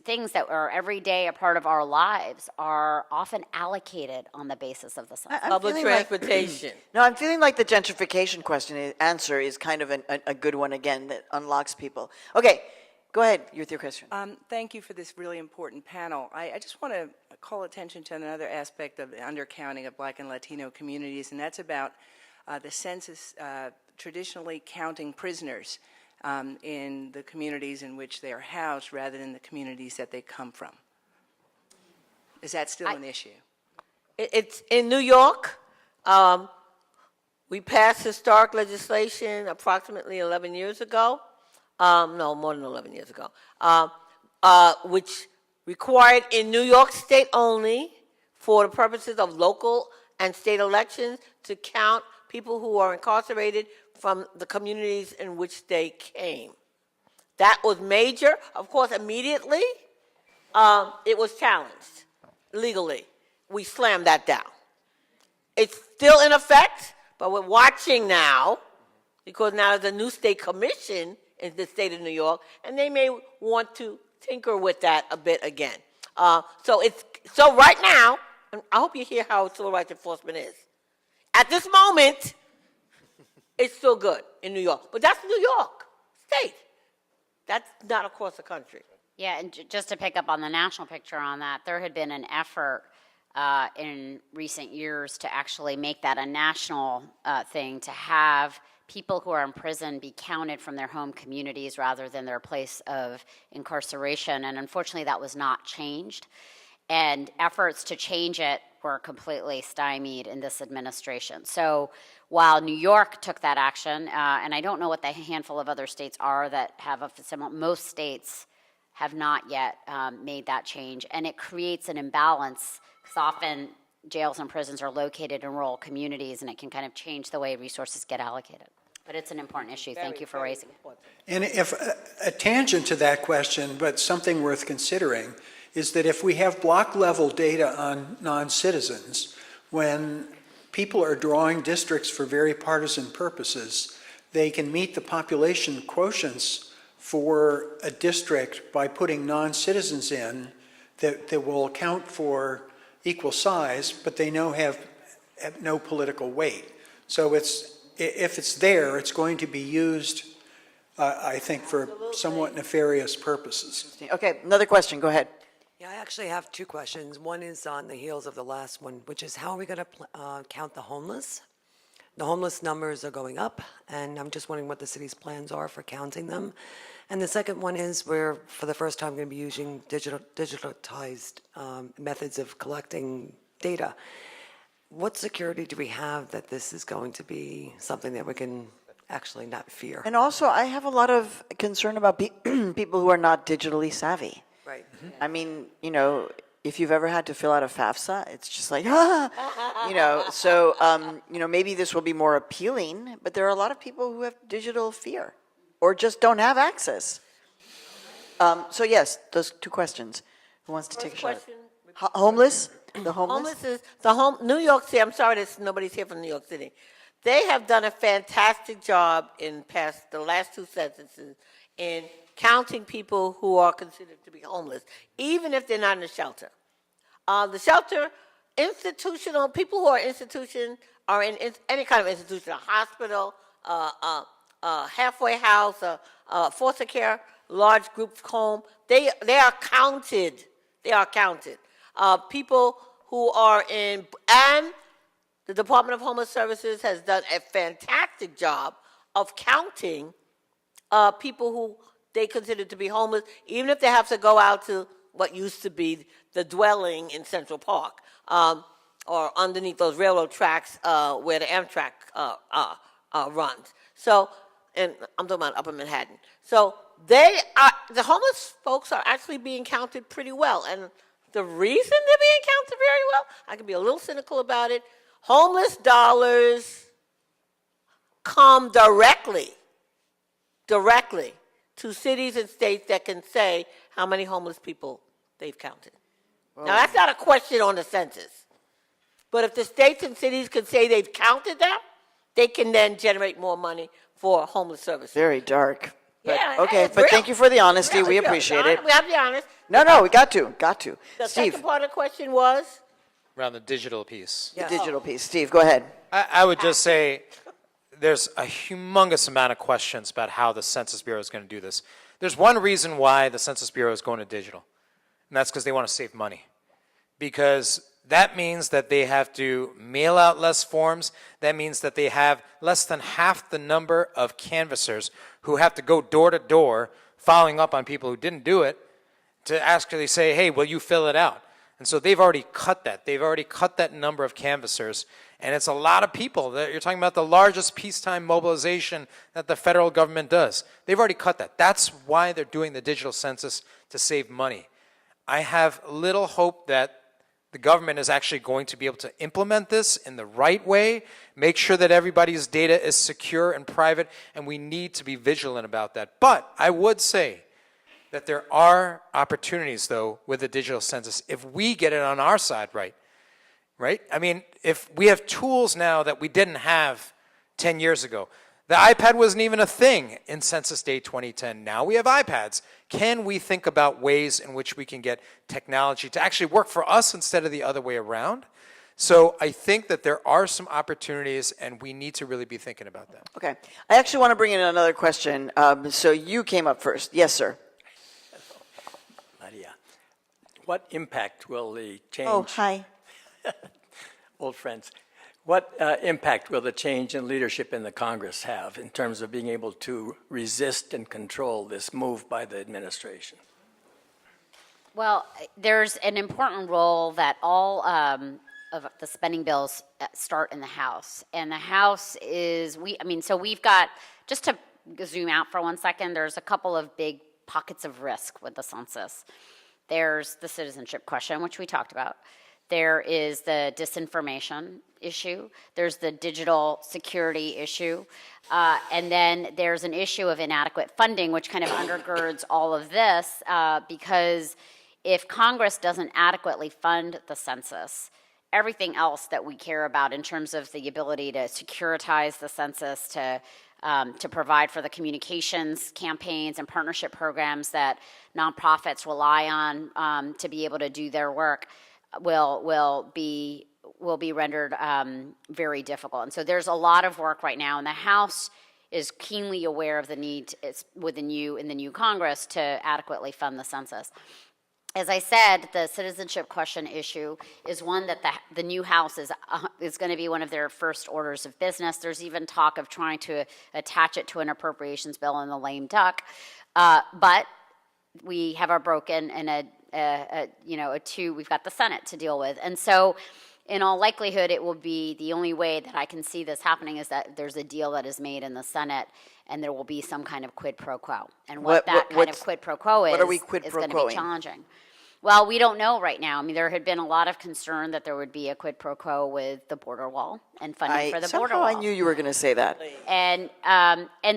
things that are every day a part of our lives are often allocated on the basis of the census. Public transportation. No, I'm feeling like the gentrification answer is kind of a good one again that unlocks people. Okay, go ahead with your question. Thank you for this really important panel. I just want to call attention to another aspect of the undercounting of Black and Latino communities, and that's about the census traditionally counting prisoners in the communities in which they are housed rather than the communities that they come from. Is that still an issue? It's in New York. We passed historic legislation approximately 11 years ago. No, more than 11 years ago, which required in New York State only, for the purposes of local and state elections, to count people who are incarcerated from the communities in which they came. That was major. Of course, immediately, it was challenged legally. We slammed that down. It's still in effect, but we're watching now, because now there's a new state commission in the state of New York, and they may want to tinker with that a bit again. So right now, and I hope you hear how civil rights enforcement is. At this moment, it's still good in New York, but that's New York state. That's not across the country. Yeah, and just to pick up on the national picture on that, there had been an effort in recent years to actually make that a national thing, to have people who are in prison be counted from their home communities rather than their place of incarceration, and unfortunately that was not changed. And efforts to change it were completely stymied in this administration. So while New York took that action, and I don't know what the handful of other states are that have a similar, most states have not yet made that change, and it creates an imbalance, because often jails and prisons are located in rural communities, and it can kind of change the way resources get allocated. But it's an important issue. Thank you for raising it. And if a tangent to that question, but something worth considering, is that if we have block-level data on non-citizens, when people are drawing districts for very partisan purposes, they can meet the population quotients for a district by putting non-citizens in that will account for equal size, but they have no political weight. So if it's there, it's going to be used, I think, for somewhat nefarious purposes. Okay, another question, go ahead. Yeah, I actually have two questions. One is on the heels of the last one, which is how are we going to count the homeless? The homeless numbers are going up, and I'm just wondering what the city's plans are for counting them. And the second one is we're, for the first time, going to be using digitalized methods of collecting data. What security do we have that this is going to be something that we can actually not fear? And also, I have a lot of concern about people who are not digitally savvy. Right. I mean, if you've ever had to fill out a FAFSA, it's just like, so, maybe this will be more appealing, but there are a lot of people who have digital fear or just don't have access. So yes, those two questions. Who wants to take a shot? Homeless? The homeless? New York City, I'm sorry that nobody's here from New York City. They have done a fantastic job in the last two censuses in counting people who are considered to be homeless, even if they're not in a shelter. The shelter, institutional, people who are are in any kind of institution, a hospital, a halfway house, a foster care, large group home, they are counted. They are counted. People who are and the Department of Homeless Services has done a fantastic job of counting people who they consider to be homeless, even if they have to go out to what used to be the dwelling in Central Park, or underneath those railroad tracks where the Amtrak runs. So, and I'm talking about Upper Manhattan. So the homeless folks are actually being counted pretty well. And the reason they're being counted very well, I can be a little cynical about it, homeless dollars come directly to cities and states that can say how many homeless people they've counted. Now, that's not a question on the census. But if the states and cities can say they've counted them, they can then generate more money for homeless services. Very dark. But, Yeah, okay, it's but real. thank you for the honesty. Really, We real. appreciate it. We have to be honest. No, we got to. The Steve, second part of the question was? Around the digital piece. the digital piece. Steve, go ahead. I would just say there's a humongous amount of questions about how the Census Bureau is going to do this. There's one reason why the Census Bureau is going to digital, and that's because they want to save money. Because that means that they have to mail out less forms. That means that they have less than half the number of canvassers who have to go door to door following up on people who didn't do it to actually say, hey, will you fill it out? And so they've already cut that. They've already cut that number of canvassers. And it's a lot of people. You're talking about the largest peacetime mobilization that the federal government does. They've already cut that. That's why they're doing the digital census, to save money. I have little hope that the government is actually going to be able to implement this in the right way, make sure that everybody's data is secure and private, and we need to be vigilant about that. But I would say that there are opportunities, though, with the digital census if we get it on our side right. I mean, if we have tools now that we didn't have 10 years ago. The iPad wasn't even a thing in Census Day 2010. Now we have iPads. Can we think about ways in which we can get technology to actually work for us instead of the other way around? So I think that there are some opportunities, and we need to really be thinking about that. Okay. I actually want to bring in another question. So you came up first. Yes, sir. Nadia, what impact will the change... Oh, hi. Old friends. What impact will the change in leadership in the Congress have in terms of being able to resist and control this move by the administration? Well, there's an important role that all of the spending bills start in the House. And the House is, so we've got, just to zoom out for 1 second, there's a couple of big pockets of risk with the census. There's the citizenship question, which we talked about. There is the disinformation issue. There's the digital security issue. And then there's an issue of inadequate funding, which kind of undergirds all of this, because if Congress doesn't adequately fund the census, everything else that we care about in terms of the ability to securitize the census, to provide for the communications campaigns and partnership programs that nonprofits rely on to be able to do their work, will be rendered very difficult. And so there's a lot of work right now, and the House is keenly aware of the need within in the new Congress to adequately fund the census. As I said, the citizenship question issue is one that the new House is going to be one of their first orders of business. There's even talk of trying to attach it to an appropriations bill in the lame duck, but we have our broken and we've got the Senate to deal with. And so in all likelihood, it will be the only way that I can see this happening is that there's a deal that is made in the Senate and there will be some kind of quid pro quo. And what that kind of quid pro quo is going to be challenging. Well, we don't know right now. I mean, there had been a lot of concern that there would be a quid pro quo with the border wall and funding for the border wall. Somehow I knew you were going to say that. And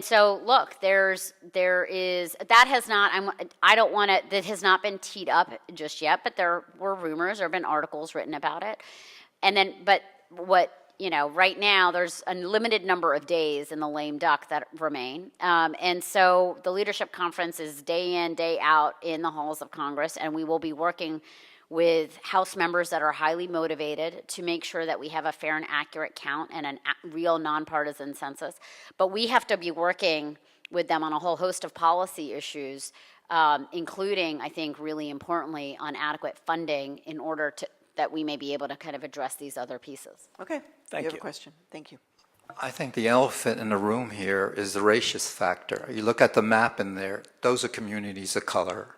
so look, there is that has not. I don't want to. That has not been teed up just yet. But there were rumors. There have been articles written about it. And then, but what right now there's a limited number of days in the lame duck that remain. And so the leadership conference is day in, day out in the halls of Congress, and we will be working with House members that are highly motivated to make sure that we have a fair and accurate count and a real nonpartisan census. But we have to be working with them on a whole host of policy issues, including, I think, really importantly, on adequate funding in order that we may be able to kind of address these other pieces. Okay. Thank you have you. a question. Thank you. I think the elephant in the room here is the racist factor. You look at the map in there, those are communities of color.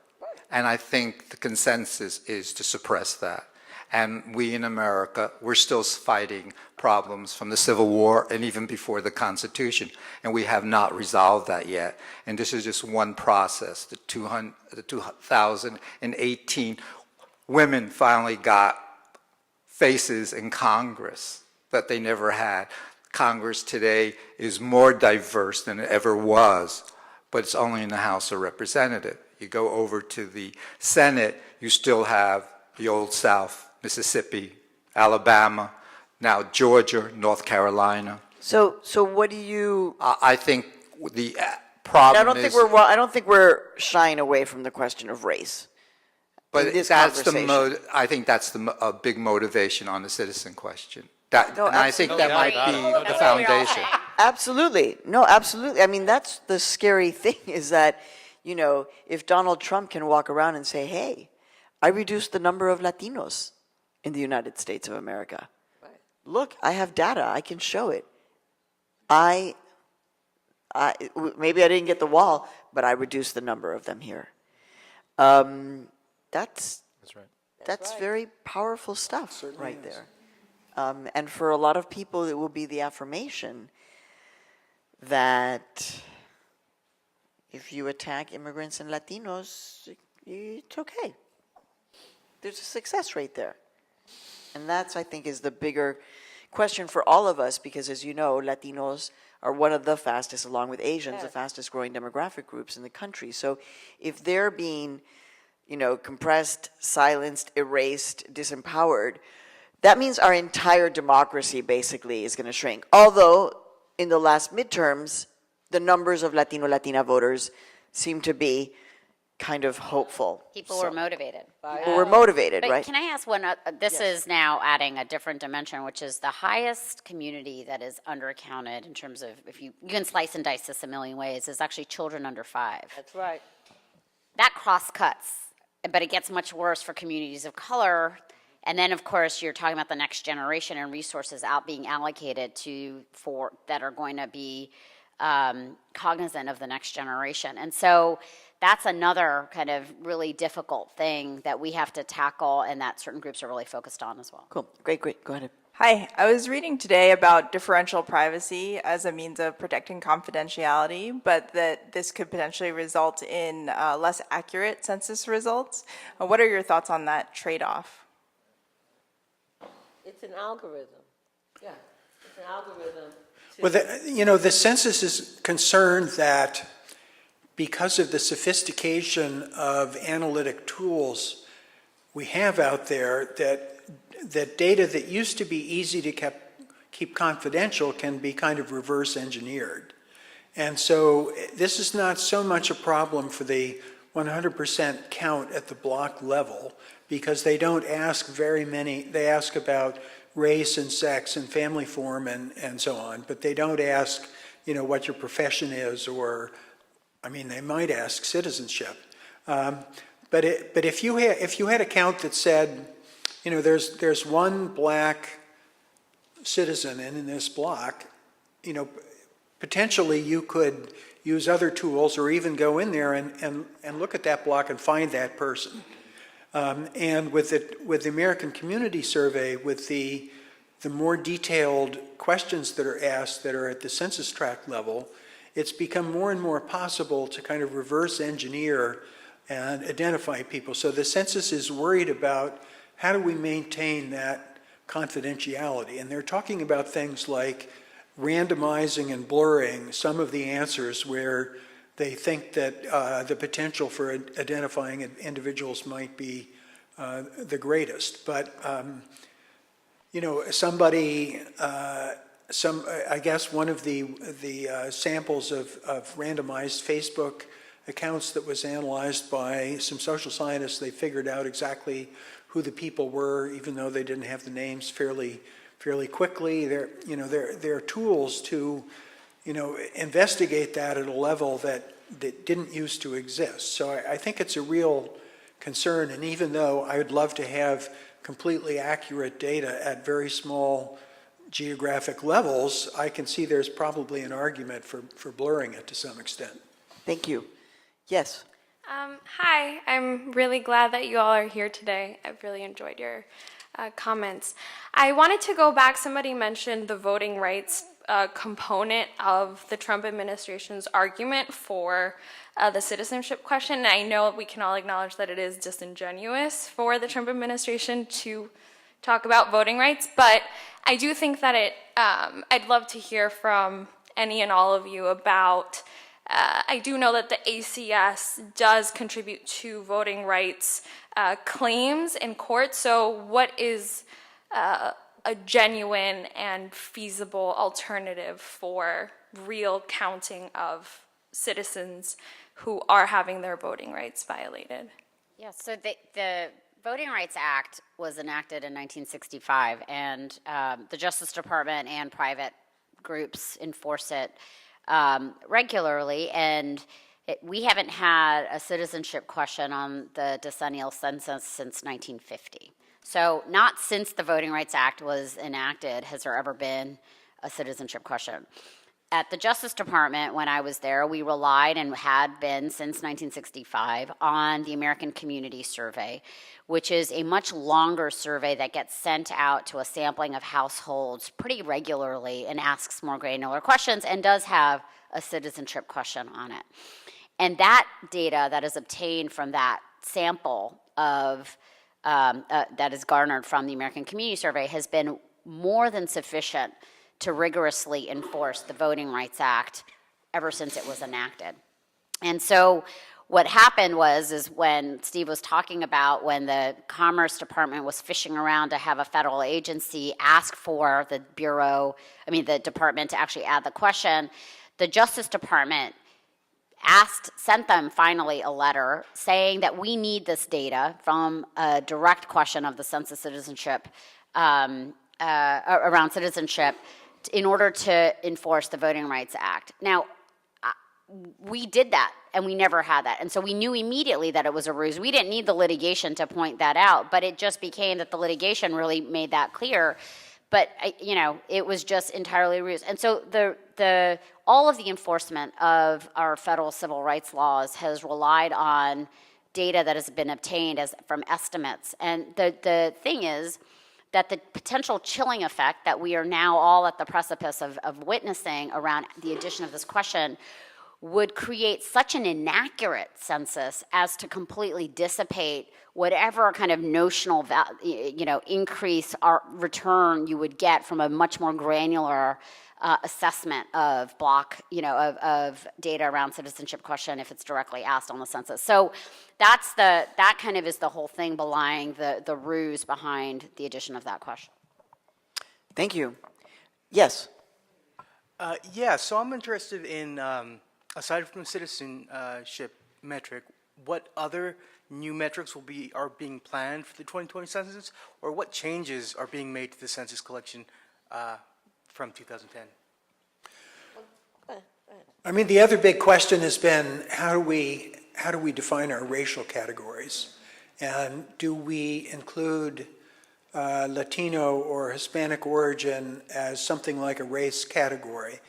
And I think the consensus is to suppress that. And we in America, we're still fighting problems from the Civil War and even before the Constitution. And we have not resolved that yet. And this is just one process. The 2018 women finally got faces in Congress that they never had. Congress today is more diverse than it ever was, but it's only in the House of Representatives. You go over to the Senate, you still have the Old South, Mississippi, Alabama, now Georgia, North Carolina. So what do you? I think the problem I don't think we're shying away from the question of race. But that's I think that's a big motivation on the citizen question. I think that might be the foundation. Absolutely. No, absolutely. I mean, that's the scary thing is that, if Donald Trump can walk around and say, hey, I reduced the number of Latinos in the United States of America. Right. Look, I have data. I can show it. Maybe I didn't get the wall, but I reduced the number of them here. That's right. That's very powerful stuff right there. And for a lot of people, it will be the affirmation that if you attack immigrants and Latinos, it's okay. There's a success rate there. And that's, I think, is the bigger question for all of us, because as you know, Latinos are one of the fastest, along with Asians, the fastest growing demographic groups in the country. So if they're being, compressed, silenced, erased, disempowered, that means our entire democracy basically is going to shrink. Although in the last midterms, the numbers of Latino, Latina voters seem to be kind of hopeful. People were motivated. People were motivated, But right? can I ask one? This is now adding a different dimension, which is the highest community that is undercounted in terms of, if you can slice and dice this a million ways, is actually children under 5. That's right. That cross cuts, but it gets much worse for communities of color. And then, of course, you're talking about the next generation and resources being allocated for that are going to be cognizant of the next generation. And so that's another kind of really difficult thing that we have to tackle, and that certain groups are really focused on as well. Cool. Great. Go ahead. Hi, I was reading today about differential privacy as a means of protecting confidentiality, but that this could potentially result in less accurate census results. What are your thoughts on that trade-off? It's an algorithm. Yeah, it's an algorithm. Well, the census is concerned that because of the sophistication of analytic tools we have out there, that data that used to be easy to keep confidential can be kind of reverse engineered. And so this is not so much a problem for the 100% count at the block level, because they don't ask very many. They ask about race and sex and family form and so on, but they don't ask, what your profession is, or, they might ask citizenship. But if you had a count that said, there's one black citizen in this block, potentially you could use other tools or even go in there and look at that block and find that person. And with the American Community Survey, with the more detailed questions that are asked that are at the census tract level, it's become more and more possible to kind of reverse engineer and identify people. So the census is worried about how do we maintain that confidentiality. And they're talking about things like randomizing and blurring some of the answers where they think that the potential for identifying individuals might be the greatest. But, I guess one of the samples of randomized Facebook accounts that was analyzed by some social scientists, they figured out exactly who the people were, even though they didn't have the names fairly quickly. There are tools to, investigate that at a level that didn't used to exist. So I think it's a real concern. And even though I would love to have completely accurate data at very small geographic levels, I can see there's probably an argument for blurring it to some extent. Thank you. Yes. Hi, I'm really glad that you all are here today. I've really enjoyed your comments. I wanted to go back, somebody mentioned the voting rights component of the Trump administration's argument for the citizenship question. And I know we can all acknowledge that it is disingenuous for the Trump administration to talk about voting rights, but I do think that I'd love to hear from any and all of you about I do know that the ACS does contribute to voting rights claims in court. So what is a genuine and feasible alternative for real counting of citizens who are having their voting rights violated? Yeah, so the Voting Rights Act was enacted in 1965, and the Justice Department and private groups enforce it regularly, and we haven't had a citizenship question on the decennial census since 1950. So not since the Voting Rights Act was enacted has there ever been a citizenship question. At the Justice Department, when I was there, we relied and had been since 1965 on the American Community Survey, which is a much longer survey that gets sent out to a sampling of households pretty regularly and asks more granular questions and does have a citizenship question on it. And that data that is obtained from that sample of that is garnered from the American Community Survey has been more than sufficient to rigorously enforce the Voting Rights Act ever since it was enacted. And so what happened is when Steve was talking about when the Commerce Department was fishing around to have a federal agency ask for the department to actually add the question, the Justice Department sent them finally a letter saying that we need this data from a direct question of the census citizenship, around citizenship, in order to enforce the Voting Rights Act. Now, we did that, and we never had that. And so we knew immediately that it was a ruse. We didn't need the litigation to point that out, but it just became that the litigation really made that clear. But, it was just entirely a ruse. And so all of the enforcement of our federal civil rights laws has relied on data that has been obtained from estimates. And the thing is that the potential chilling effect that we are now all at the precipice of witnessing around the addition of this question would create such an inaccurate census as to completely dissipate whatever kind of notional increase or return you would get from a much more granular assessment of of data around citizenship question if it's directly asked on the census. So that kind of is the whole thing belying the ruse behind the addition of that question. Thank you. Yes. So I'm interested in, aside from citizenship metric, what other new metrics are being planned for the 2020 census, or what changes are being made to the census collection from 2010? I mean, the other big question has been how do we define our racial categories, and do we include Latino or Hispanic origin as something like a race category?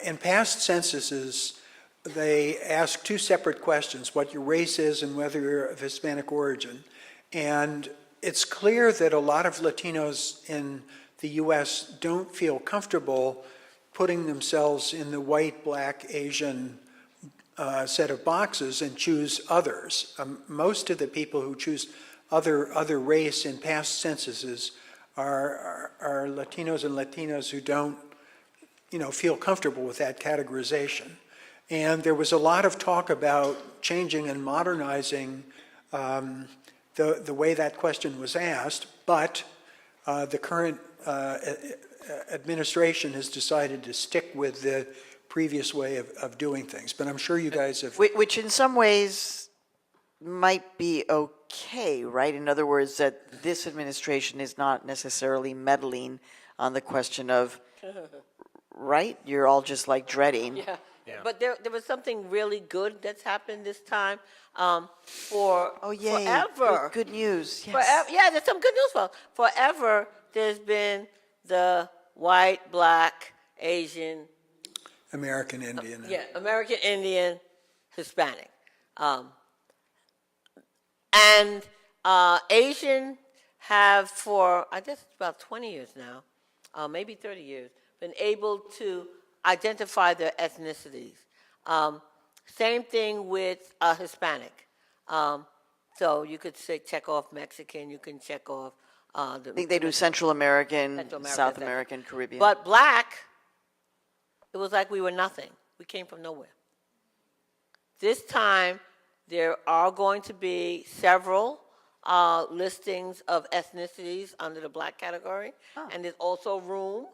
In past censuses, they ask two separate questions: what your race is and whether you're of Hispanic origin. And it's clear that a lot of Latinos in the U.S. don't feel comfortable putting themselves in the white, black, Asian set of boxes and choose others. Most of the people who choose other race in past censuses are Latinos and Latinas who don't, feel comfortable with that categorization. And there was a lot of talk about changing and modernizing the way that question was asked, but the current administration has decided to stick with the previous way of doing things. But I'm sure you guys have... Which in some ways might be okay, right? In other words, that this administration is not necessarily meddling on the question of, right? You're all just like dreading. Yeah. But there was something really good that's happened this time. Forever. Good news. Yes. There's some good news. Forever, there's been the white, black, Asian, American Indian. American Indian, Hispanic. And Asian have for, I guess it's about 20 years now, maybe 30 years, been able to identify their ethnicities. Same thing with Hispanic. So you could say check off Mexican, you can check off I think they do Central American, South American, Caribbean. But black, it was like we were nothing. We came from nowhere. This time, there are going to be several listings of ethnicities under the black category, and there's also room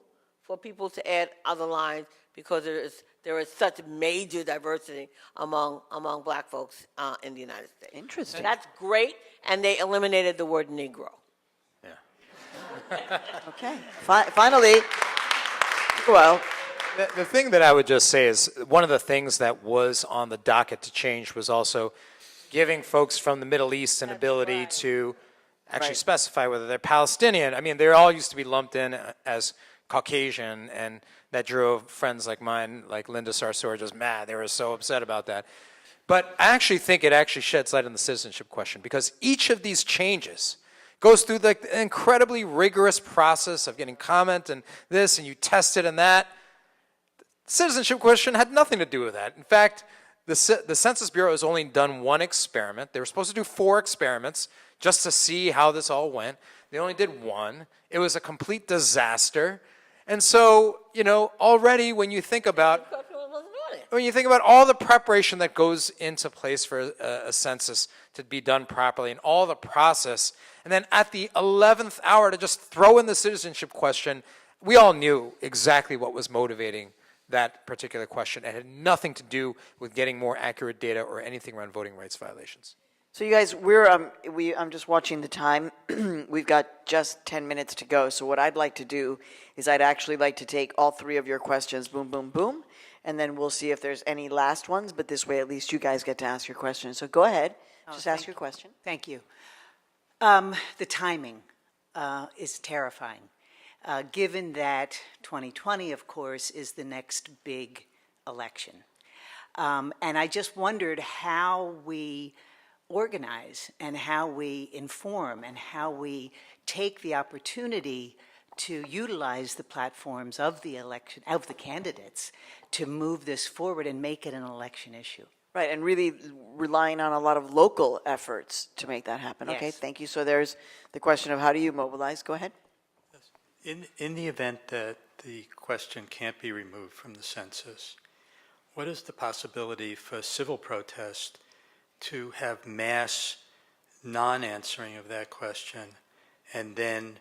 for people to add other lines because there is such major diversity among black folks in the United States. Interesting. So that's great, and they eliminated the word Negro. Okay. Finally, well, the thing that I would just say is one of the things that was on the docket to change was also giving folks from the Middle East an ability to actually specify whether they're Palestinian. I mean, they all used to be lumped in as Caucasian, and that drove friends like mine, like Linda Sarsour, just mad. They were so upset about that. But I actually think it actually sheds light on the citizenship question, because each of these changes goes through the incredibly rigorous process of getting comment and this, and you test it and that. The citizenship question had nothing to do with that. In fact, the Census Bureau has only done one experiment. They were supposed to do 4 experiments just to see how this all went. They only did one. It was a complete disaster. And so, already when you think about all the preparation that goes into place for a census to be done properly and all the process, and then at the 11th hour to just throw in the citizenship question, we all knew exactly what was motivating that particular question. It had nothing to do with getting more accurate data or anything around voting rights violations. So you guys, I'm just watching the time. We've got just 10 minutes to go. So what I'd like to do is I'd actually like to take all 3 of your questions, boom, boom, boom, and then we'll see if there's any last ones, but this way at least you guys get to ask your questions. So go ahead, just ask your question. Thank you. The timing is terrifying, given that 2020, of course, is the next big election. And I just wondered how we organize and how we inform and how we take the opportunity to utilize the platforms of the election, of the candidates, to move this forward and make it an election issue. Right, and really relying on a lot of local efforts to make that happen. Yes. Okay, thank you. So there's the question of how do you mobilize? Go ahead. In the event that the question can't be removed from the census, what is the possibility for civil protest to have mass non-answering of that question and then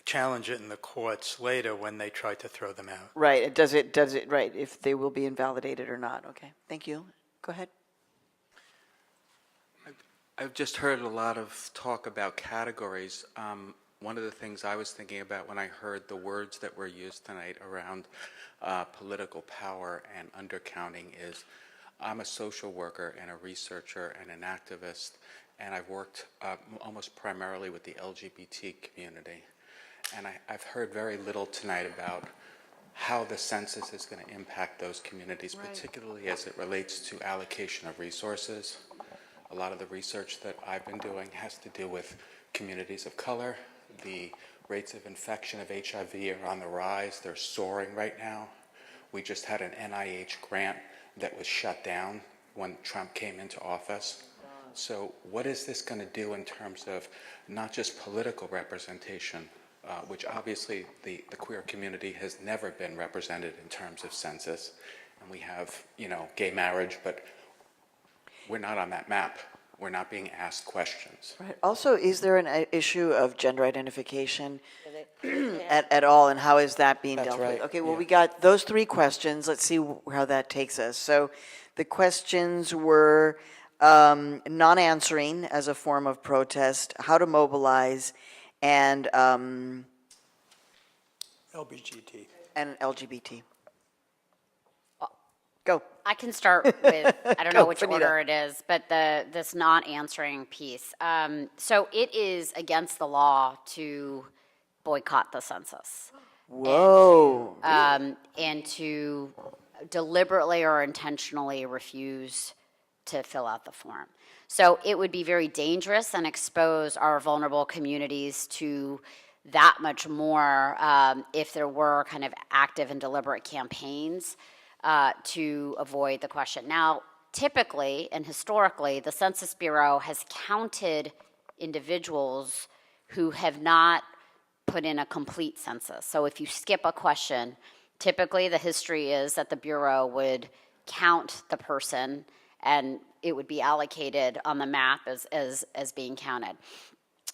challenge it in the courts later when they try to throw them out? Right, does it, right, if they will be invalidated or not. Okay, thank you. Go ahead. I've just heard a lot of talk about categories. One of the things I was thinking about when I heard the words that were used tonight around political power and undercounting is I'm a social worker and a researcher and an activist, and I've worked almost primarily with the LGBT community. And I've heard very little tonight about how the census is going to impact those communities, particularly as it relates to allocation of resources. A lot of the research that I've been doing has to do with communities of color. The rates of infection of HIV are on the rise. They're soaring right now. We just had an NIH grant that was shut down when Trump came into office. So what is this going to do in terms of not just political representation, which obviously the queer community has never been represented in terms of census, and we have, gay marriage, but we're not on that map. We're not being asked questions. Right. Also, is there an issue of gender identification at all, and how is that being dealt with? Okay, well, we got those 3 questions. Let's see how that takes us. So the questions were non-answering as a form of protest, how to mobilize, and LBGT. And LGBT. Go. I can start with, I don't know which Vanita. order it is, but this not answering piece. So it is against the law to boycott the census. Whoa. And to deliberately or intentionally refuse to fill out the form. So it would be very dangerous and expose our vulnerable communities to that much more if there were kind of active and deliberate campaigns to avoid the question. Now, typically and historically, the Census Bureau has counted individuals who have not put in a complete census. So if you skip a question, typically the history is that the Bureau would count the person and it would be allocated on the map as being counted.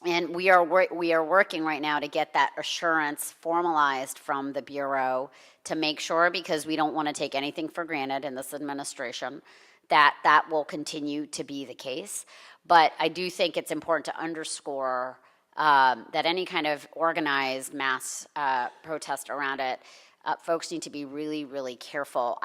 And we are working right now to get that assurance formalized from the Bureau to make sure, because we don't want to take anything for granted in this administration, that that will continue to be the case. But I do think it's important to underscore that any kind of organized mass protest around it, folks need to be really, really careful.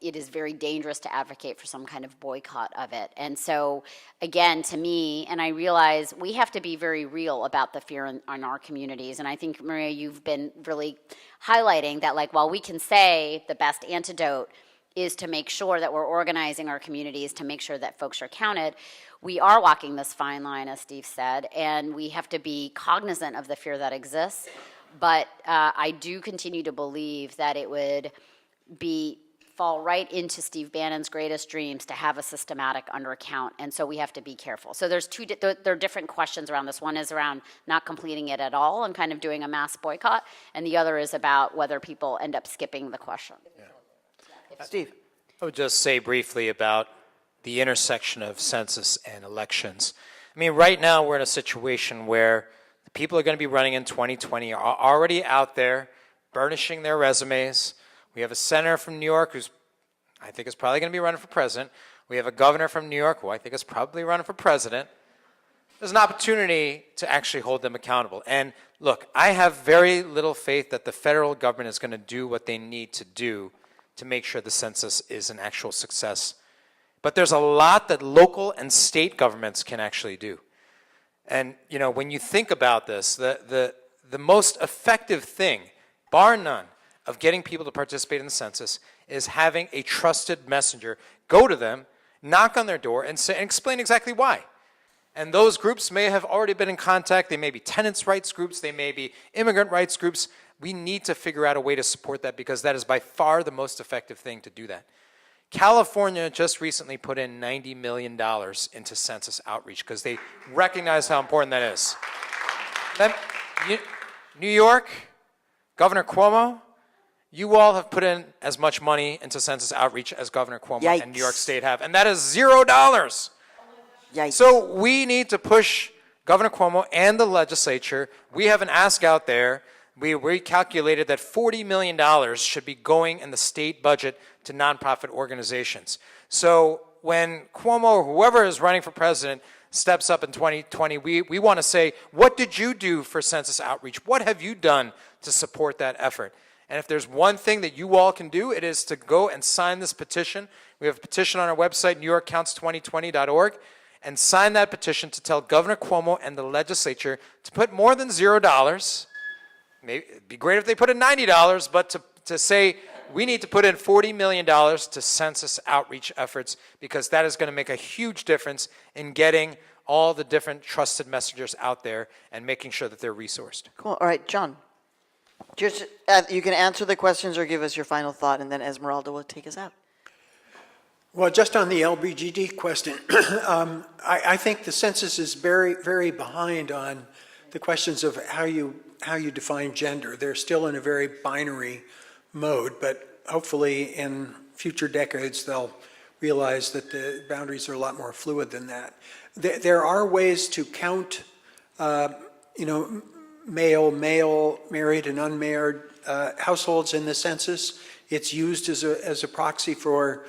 It is very dangerous to advocate for some kind of boycott of it. And so, again, to me, and I realize we have to be very real about the fear in our communities. And I think, Maria, you've been really highlighting that, like, while we can say the best antidote is to make sure that we're organizing our communities to make sure that folks are counted, we are walking this fine line, as Steve said, and we have to be cognizant of the fear that exists. But I do continue to believe that it would be fall right into Steve Bannon's greatest dreams to have a systematic undercount, and so we have to be careful. So there's there are different questions around this. One is around not completing it at all and kind of doing a mass boycott, and the other is about whether people end up skipping the question. Steve. I would just say briefly about the intersection of census and elections. I mean, right now we're in a situation where the people are going to be running in 2020 are already out there burnishing their resumes. We have a senator from New York who's, I think, is probably going to be running for president. We have a governor from New York who I think is probably running for president. There's an opportunity to actually hold them accountable. And look, I have very little faith that the federal government is going to do what they need to do to make sure the census is an actual success. But there's a lot that local and state governments can actually do. And you know, when you think about this, the most effective thing, bar none, of getting people to participate in the census is having a trusted messenger go to them, knock on their door, and explain exactly why. And those groups may have already been in contact. They may be tenants' rights groups. They may be immigrant rights groups. We need to figure out a way to support that because that is by far the most effective thing to do that. California just recently put in $90 million into census outreach because they recognize how important that is. Then, New York, Governor Cuomo, you all have put in as much money into census outreach as Governor Cuomo and New York State have, and that is $0. Yikes. So we need to push Governor Cuomo and the legislature. We have an ask out there. We calculated that $40 million should be going in the state budget to nonprofit organizations. So when Cuomo or whoever is running for president steps up in 2020, we want to say, what did you do for census outreach? What have you done to support that effort? And if there's one thing that you all can do, it is to go and sign this petition. We have a petition on our website, NewYorkCounts2020.org, and sign that petition to tell Governor Cuomo and the legislature to put more than $0. Maybe it'd be great if they put in $90, but to say we need to put in $40 million to census outreach efforts because that is going to make a huge difference in getting all the different trusted messengers out there and making sure that they're resourced. Cool. All right, John. Just, you can answer the questions or give us your final thought, and then Esmeralda will take us out. Well, just on the LBGD question, I think the census is very, very behind on the questions of how you define gender. They're still in a very binary mode, but hopefully in future decades they'll realize that the boundaries are a lot more fluid than that. There are ways to count, male, married and unmarried households in the census. It's used as a proxy for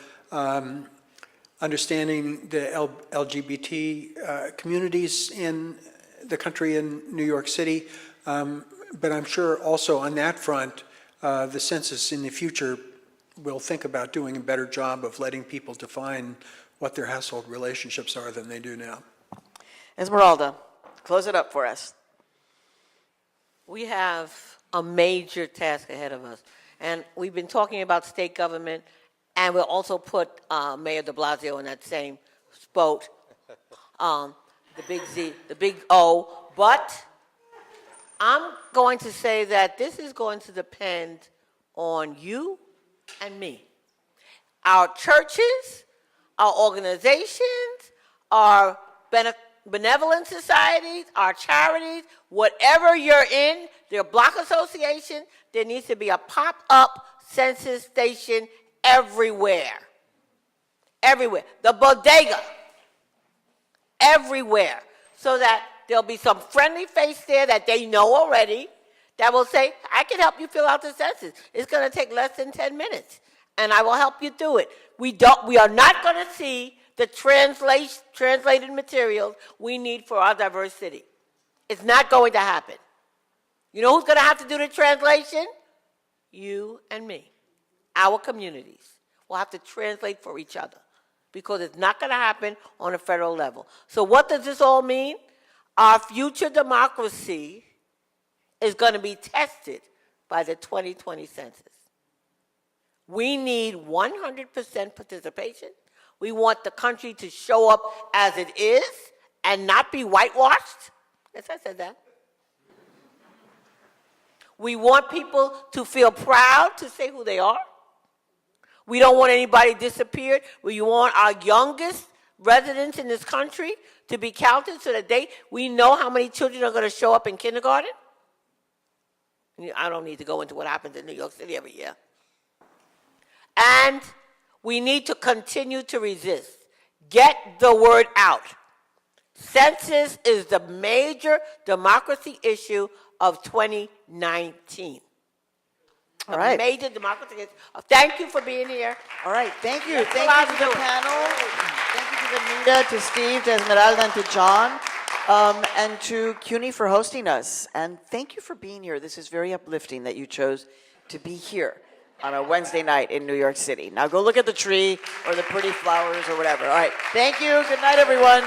understanding the LGBT communities in the country in New York City. But I'm sure also on that front, the census in the future will think about doing a better job of letting people define what their household relationships are than they do now. Esmeralda, close it up for us. We have a major task ahead of us. And we've been talking about state government, and we'll also put Mayor de Blasio in that same boat, the big Z, the big O. But I'm going to say that this is going to depend on you and me. Our churches, our organizations, our benevolent societies, our charities, whatever you're in, their block association, there needs to be a pop-up census station everywhere. Everywhere. The bodega. Everywhere. So that there'll be some friendly face there that they know already that will say, I can help you fill out the census. It's going to take less than 10 minutes, and I will help you do it. We are not going to see the translated materials we need for our diverse city. It's not going to happen. You know who's going to have to do the translation? You and me. Our communities will have to translate for each other because it's not going to happen on a federal level. So what does this all mean? Our future democracy is going to be tested by the 2020 census. We need 100% participation. We want the country to show up as it is and not be whitewashed. Yes, I said that. We want people to feel proud to say who they are. We don't want anybody disappeared. We want our youngest residents in this country to be counted so that we know how many children are going to show up in kindergarten. I don't need to go into what happens in New York City every year. And we need to continue to resist. Get the word out. Census is the major democracy issue of 2019. All right. Major democracy issue. Thank you for being here. All right, thank you. That's Thank what you I'm to the doing. panel. Thank you to Vanita, to Steve, to Esmeralda, and to John, and to CUNY for hosting us. And thank you for being here. This is very uplifting that you chose to be here on a Wednesday night in New York City. Now go look at the tree or the pretty flowers or whatever. All right, thank you. Good night, everyone.